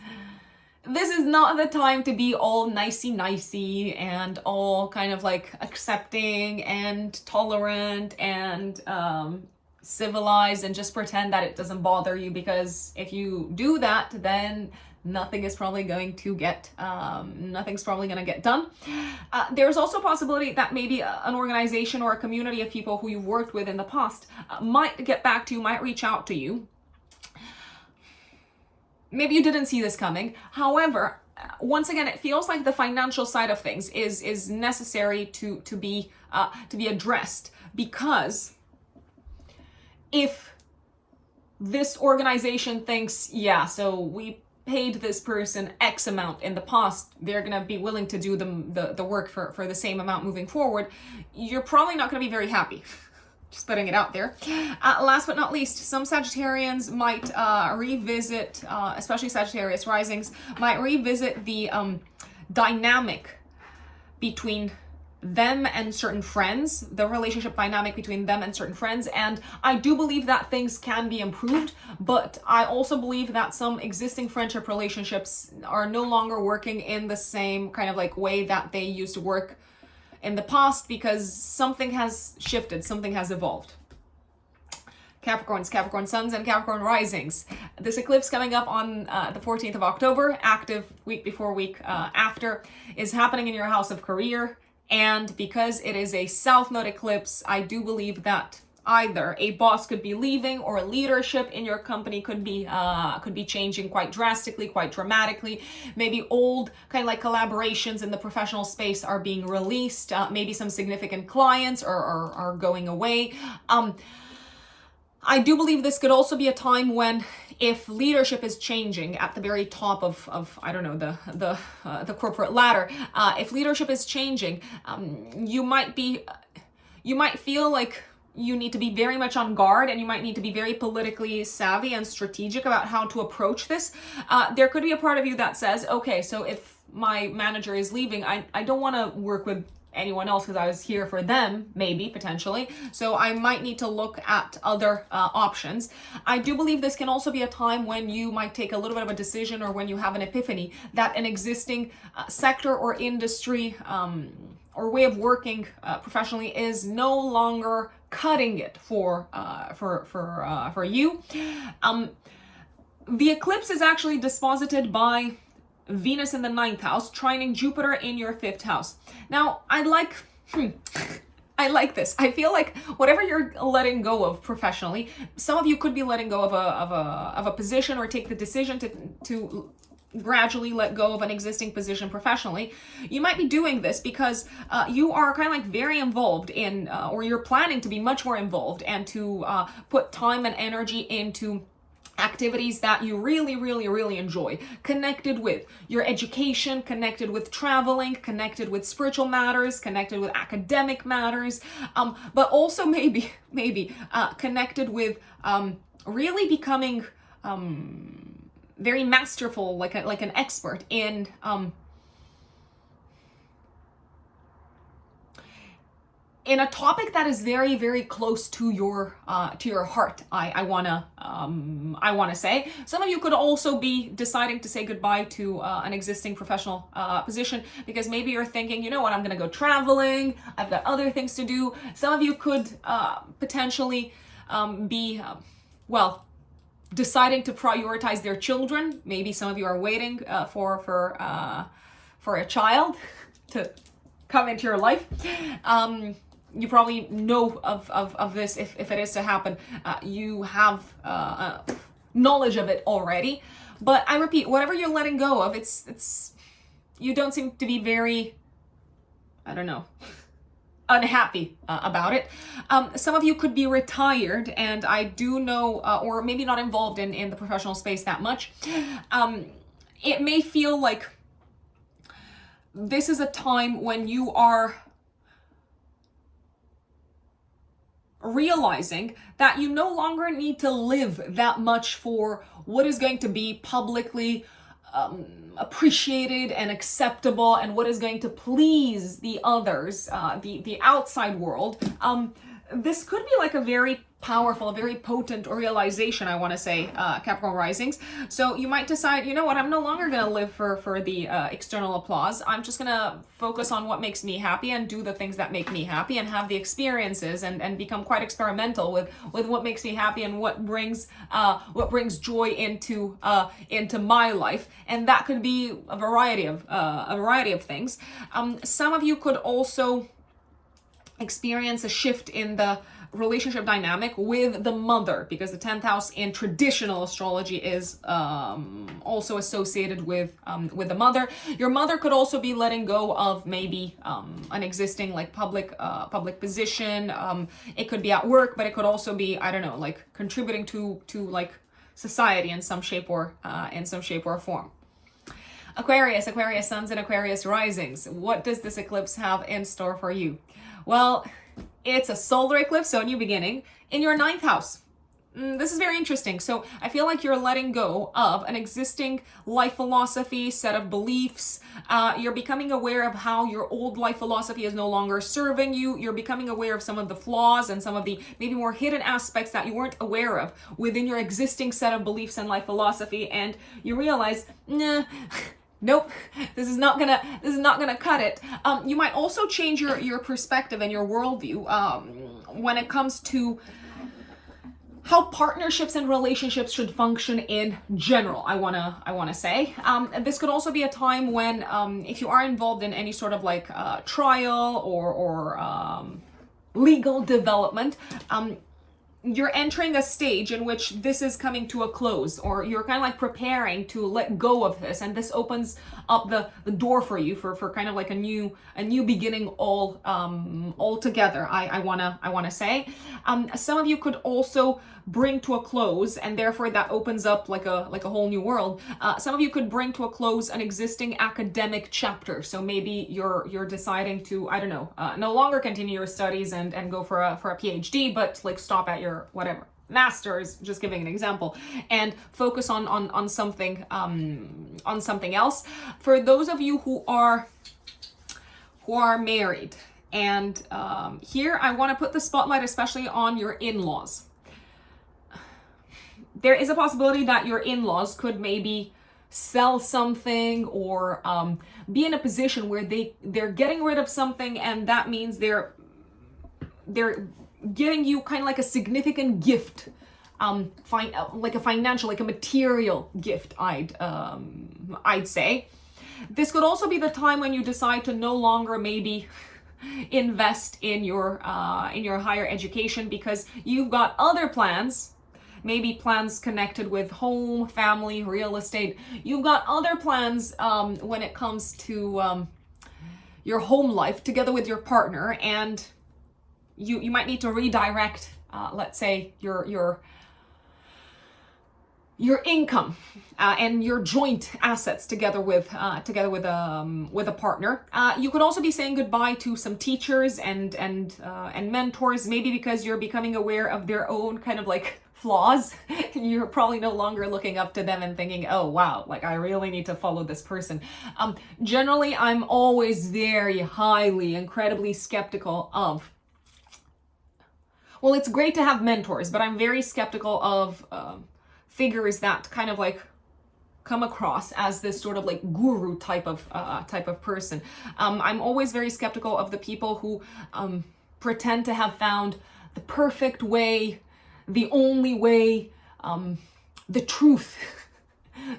this is not the time to be all nicey and all kind of like accepting and tolerant and civilized and just pretend that it doesn't bother you, because if you do that, then nothing's probably going to get done. There's also a possibility that maybe an organization or a community of people who you've worked with in the past might get back to you, might reach out to you. Maybe you didn't see this coming. However, once again, it feels like the financial side of things is necessary to be addressed, because if this organization thinks, yeah, so we paid this person X amount in the past, they're gonna be willing to do the work for the same amount moving forward, you're probably not gonna be very happy. Just putting it out there. Last but not least, some Sagittarians might revisit, especially Sagittarius risings, might revisit the dynamic between them and certain friends, the relationship dynamic between them and certain friends. And I do believe that things can be improved, but I also believe that some existing friendship relationships are no longer working in the same kind of like way that they used to work in the past, because something has shifted, something has evolved. Capricorns, Capricorn suns, and Capricorn risings. This eclipse coming up on the 14th of October, active week before week after, is happening in your house of career. And because it is a south node eclipse, I do believe that either a boss could be leaving, or leadership in your company could be changing quite drastically, quite dramatically. Maybe old kind of like collaborations in the professional space are being released. Maybe some significant clients are going away. I do believe this could also be a time when, if leadership is changing at the very top of I don't know, the corporate ladder, if leadership is changing, you might feel like you need to be very much on guard, and you might need to be very politically savvy and strategic about how to approach this. There could be a part of you that says, okay, so if my manager is leaving, I don't want to work with anyone else because I was here for them, maybe, potentially. So I might need to look at other options. I do believe this can also be a time when you might take a little bit of a decision, or when you have an epiphany that an existing sector or industry or way of working professionally is no longer cutting it for you. The eclipse is actually disposited by Venus in the 9th house, trining Jupiter in your 5th house. Now, I like this. I feel like whatever you're letting go of professionally, some of you could be letting go of a position, or take the decision to gradually let go of an existing position professionally. You might be doing this because you are kind of like very involved in, or you're planning to be much more involved and to put time and energy into activities that you really, really, really enjoy, connected with your education, connected with traveling, connected with spiritual matters, connected with academic matters, but also maybe connected with really becoming very masterful, like an expert in a topic that is very, very close to your heart. I wanna say. Some of you could also be deciding to say goodbye to an existing professional position because maybe you're thinking, you know what, I'm gonna go traveling. I've got other things to do. Some of you could potentially be deciding to prioritize their children. Maybe some of you are waiting for a child to come into your life. You probably know of this if it is to happen. You have knowledge of it already. But I repeat, whatever you're letting go of, it's you don't seem to be very, I don't know, unhappy about it. Some of you could be retired, and I do know, or maybe not involved in the professional space that much. It may feel like this is a time when you are realizing that you no longer need to live that much for what is going to be publicly appreciated and acceptable and what is going to please the others, the outside world. This could be like a very powerful, very potent realization, I want to say, Capricorn risings. So you might decide, you know what, I'm no longer going to live for the external applause. I'm just going to focus on what makes me happy and do the things that make me happy and have the experiences and become quite experimental with what makes me happy and what brings joy into my life. And that could be a variety of things. Some of you could also experience a shift in the relationship dynamic with the mother, because the 10th house in traditional astrology is also associated with the mother. Your mother could also be letting go of maybe an existing like public position. It could be at work, but it could also be, I don't know, like contributing to like society in some shape or form. Aquarius suns and Aquarius risings. What does this eclipse have in store for you? Well, it's a solar eclipse, so a new beginning, in your 9th house. This is very interesting. So I feel like you're letting go of an existing life philosophy, set of beliefs. You're becoming aware of how your old life philosophy is no longer serving you. You're becoming aware of some of the flaws and some of the maybe more hidden aspects that you weren't aware of within your existing set of beliefs and life philosophy. And you realize, nope, this is not gonna cut it. You might also change your perspective and your worldview when it comes to how partnerships and relationships should function in general. I wanna say this could also be a time when if you are involved in any sort of like trial or legal development, you're entering a stage in which this is coming to a close, or you're kind of like preparing to let go of this, and this opens up the door for you for kind of like a new beginning all together. I wanna say some of you could also bring to a close, and therefore that opens up like a whole new world. Some of you could bring to a close an existing academic chapter. So maybe you're deciding to, I don't know, no longer continue your studies and go for a PhD, but like stop at your whatever master's, just giving an example, and focus on something else. For those of you who are married, and here I want to put the spotlight especially on your in-laws. There is a possibility that your in-laws could maybe sell something or be in a position where they're getting rid of something, and that means they're giving you kind of like a significant gift, like a financial, like a material gift, I'd say. This could also be the time when you decide to no longer maybe invest in your higher education because you've got other plans maybe plans connected with home, family, real estate. You've got other plans when it comes to your home life together with your partner, and you might need to redirect, let's say, your income and your joint assets together with a partner. You could also be saying goodbye to some teachers and mentors, maybe because you're becoming aware of their own kind of like flaws. You're probably no longer looking up to them and thinking, oh wow, like I really need to follow this person. Generally, I'm always very highly, incredibly skeptical of, well, it's great to have mentors, but I'm very skeptical of figures that kind of like come across as this sort of like guru type of person. I'm always very skeptical of the people who pretend to have found the perfect way, the only way, the truth,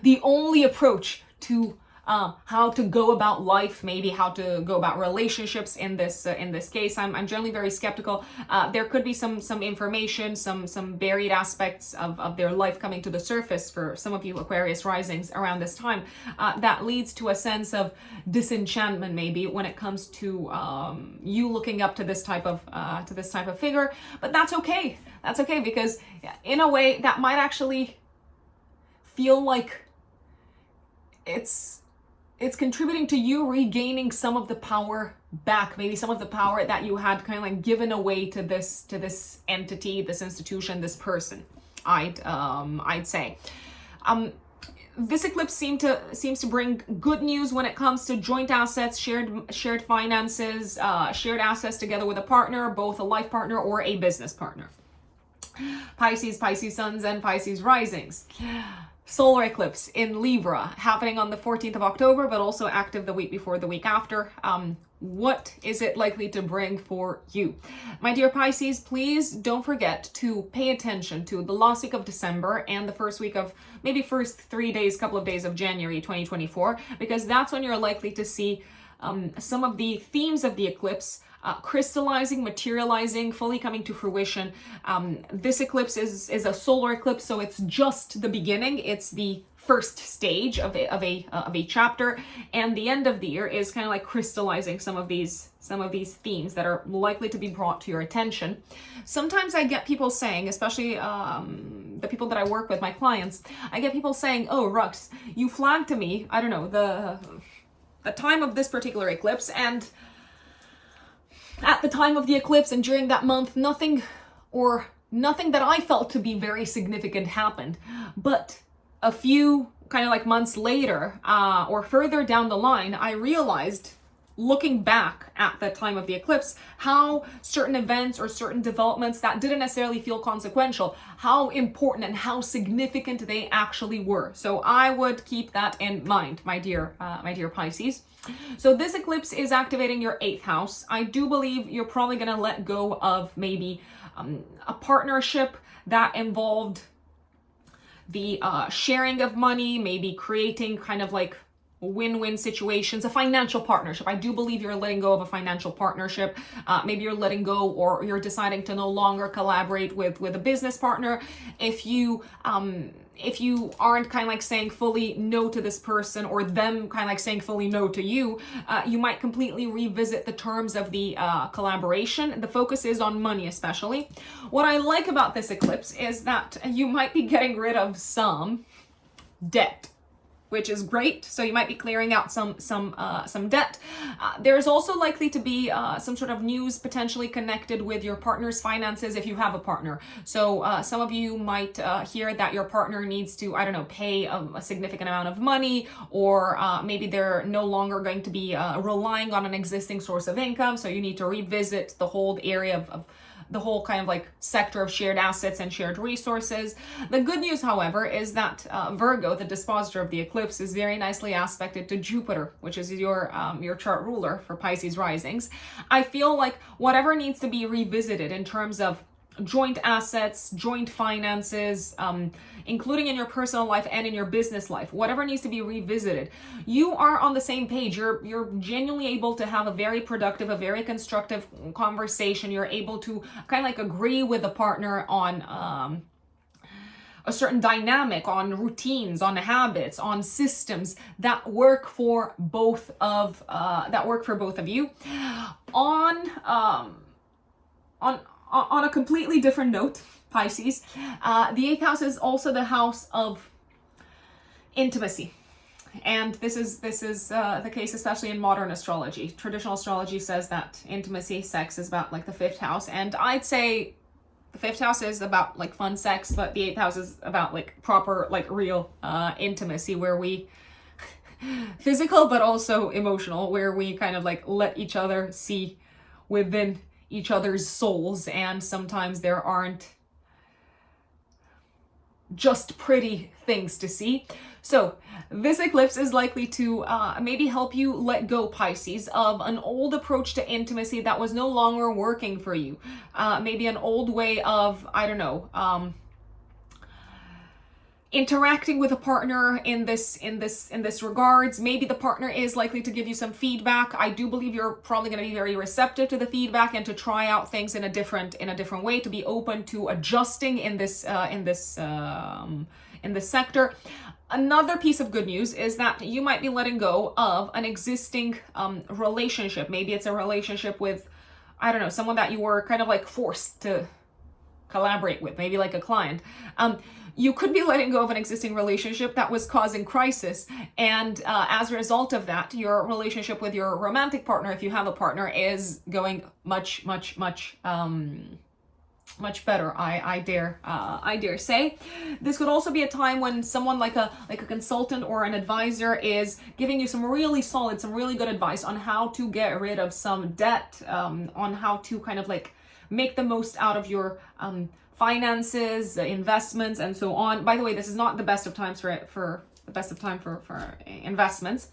the only approach to how to go about life, maybe how to go about relationships in this case. I'm generally very skeptical. There could be some information, some buried aspects of their life coming to the surface for some of you Aquarius risings around this time, that leads to a sense of disenchantment maybe when it comes to you looking up to this type of figure. But that's okay. That's okay, because in a way that might actually feel like it's contributing to you regaining some of the power back, maybe some of the power that you had kind of like given away to this entity, this institution, this person. I'd say. This eclipse seems to bring good news when it comes to joint assets, shared finances, shared assets together with a partner, both a life partner or a business partner. Pisces suns, and Pisces risings. Solar eclipse in Libra happening on the 14th of October, but also active the week before, the week after. What is it likely to bring for you? My dear Pisces, please don't forget to pay attention to the last week of December and the first 3 days, couple of days of January 2024, because that's when you're likely to see some of the themes of the eclipse crystallizing, materializing, fully coming to fruition. This eclipse is a solar eclipse, so it's just the beginning. It's the first stage of a chapter, and the end of the year is kind of like crystallizing some of these themes that are likely to be brought to your attention. Sometimes I get people saying, especially the people that I work with, my clients, I get people saying, "Oh, Rux, you flagged to me, I don't know, the time of this particular eclipse, and at the time of the eclipse and during that month, nothing that I felt to be very significant happened. But a few kind of like months later, or further down the line, I realized, looking back at the time of the eclipse, how certain events or certain developments that didn't necessarily feel consequential, how important and how significant they actually were." So I would keep that in mind, my dear Pisces. So this eclipse is activating your 8th house. I do believe you're probably going to let go of maybe a partnership that involved the sharing of money, maybe creating kind of like win-win situations, a financial partnership. I do believe you're letting go of a financial partnership. Maybe you're letting go, or you're deciding to no longer collaborate with a business partner. If you aren't kind of like saying fully no to this person, or them kind of like saying fully no to you, you might completely revisit the terms of the collaboration. The focus is on money, especially. What I like about this eclipse is that you might be getting rid of some debt, which is great. So you might be clearing out some debt. There's also likely to be some sort of news potentially connected with your partner's finances if you have a partner. So some of you might hear that your partner needs to, I don't know, pay a significant amount of money, or maybe they're no longer going to be relying on an existing source of income. So you need to revisit the whole area of the whole kind of like sector of shared assets and shared resources. The good news, however, is that Virgo, the dispositor of the eclipse, is very nicely aspected to Jupiter, which is your chart ruler for Pisces risings. I feel like whatever needs to be revisited in terms of joint assets, joint finances, including in your personal life and in your business life, whatever needs to be revisited, you are on the same page. You're genuinely able to have a very productive, a very constructive conversation. You're able to kind of like agree with a partner on a certain dynamic, on routines, on habits, on systems that work for both of you. On a completely different note, Pisces, the 8th house is also the house of intimacy. And this is the case, especially in modern astrology. Traditional astrology says that intimacy, sex, is about like the 5th house. And I'd say the 5th house is about like fun sex, but the 8th house is about like proper, like real intimacy, where we physical but also emotional, where we kind of like let each other see within each other's souls. And sometimes there aren't just pretty things to see. So this eclipse is likely to maybe help you let go, Pisces, of an old approach to intimacy that was no longer working for you. Maybe an old way of, I don't know, interacting with a partner in this regards. Maybe the partner is likely to give you some feedback. I do believe you're probably going to be very receptive to the feedback and to try out things in a different way, to be open to adjusting in this sector. Another piece of good news is that you might be letting go of an existing relationship. Maybe it's a relationship with, I don't know, someone that you were kind of like forced to collaborate with, maybe like a client. You could be letting go of an existing relationship that was causing crisis. And as a result of that, your relationship with your romantic partner, if you have a partner, is going much better, I dare say. This could also be a time when someone like a consultant or an advisor is giving you some really solid, some really good advice on how to get rid of some debt, on how to kind of like make the most out of your finances, investments, and so on. By the way, this is not the best of times for investments.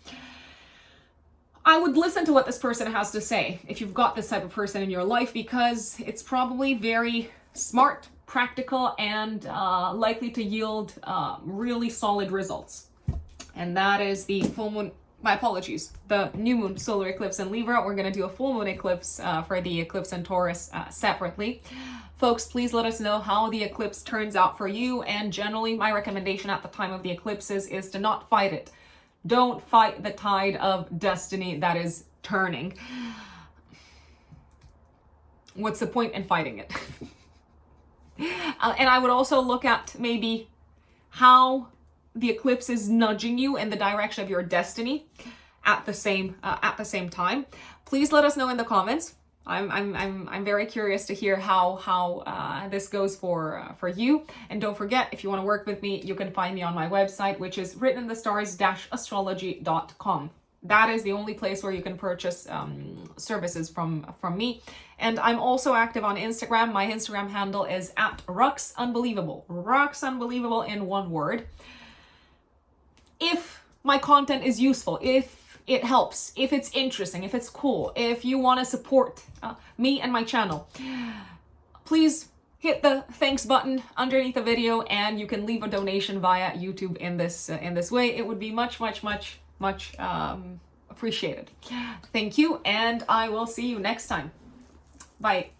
I would listen to what this person has to say if you've got this type of person in your life, because it's probably very smart, practical, and likely to yield really solid results. And that is the full moon, my apologies, the new moon solar eclipse in Libra. We're going to do a full moon eclipse for the eclipse in Taurus separately. Folks, please let us know how the eclipse turns out for you. And generally, my recommendation at the time of the eclipses is to not fight it. Don't fight the tide of destiny that is turning. What's the point in fighting it? And I would also look at maybe how the eclipse is nudging you in the direction of your destiny at the same time. Please let us know in the comments. I'm very curious to hear how this goes for you. And don't forget, if you want to work with me, you can find me on my website, which is writteninthestars-astrology.com. That is the only place where you can purchase services from me. And I'm also active on Instagram. My Instagram handle is @ruxunbelievable. Ruxunbelievable in one word. If my content is useful, if it helps, if it's interesting, if it's cool, if you want to support me and my channel, please hit the thanks button underneath the video, and you can leave a donation via YouTube in this way. It would be much appreciated. Thank you, and I will see you next time. Bye.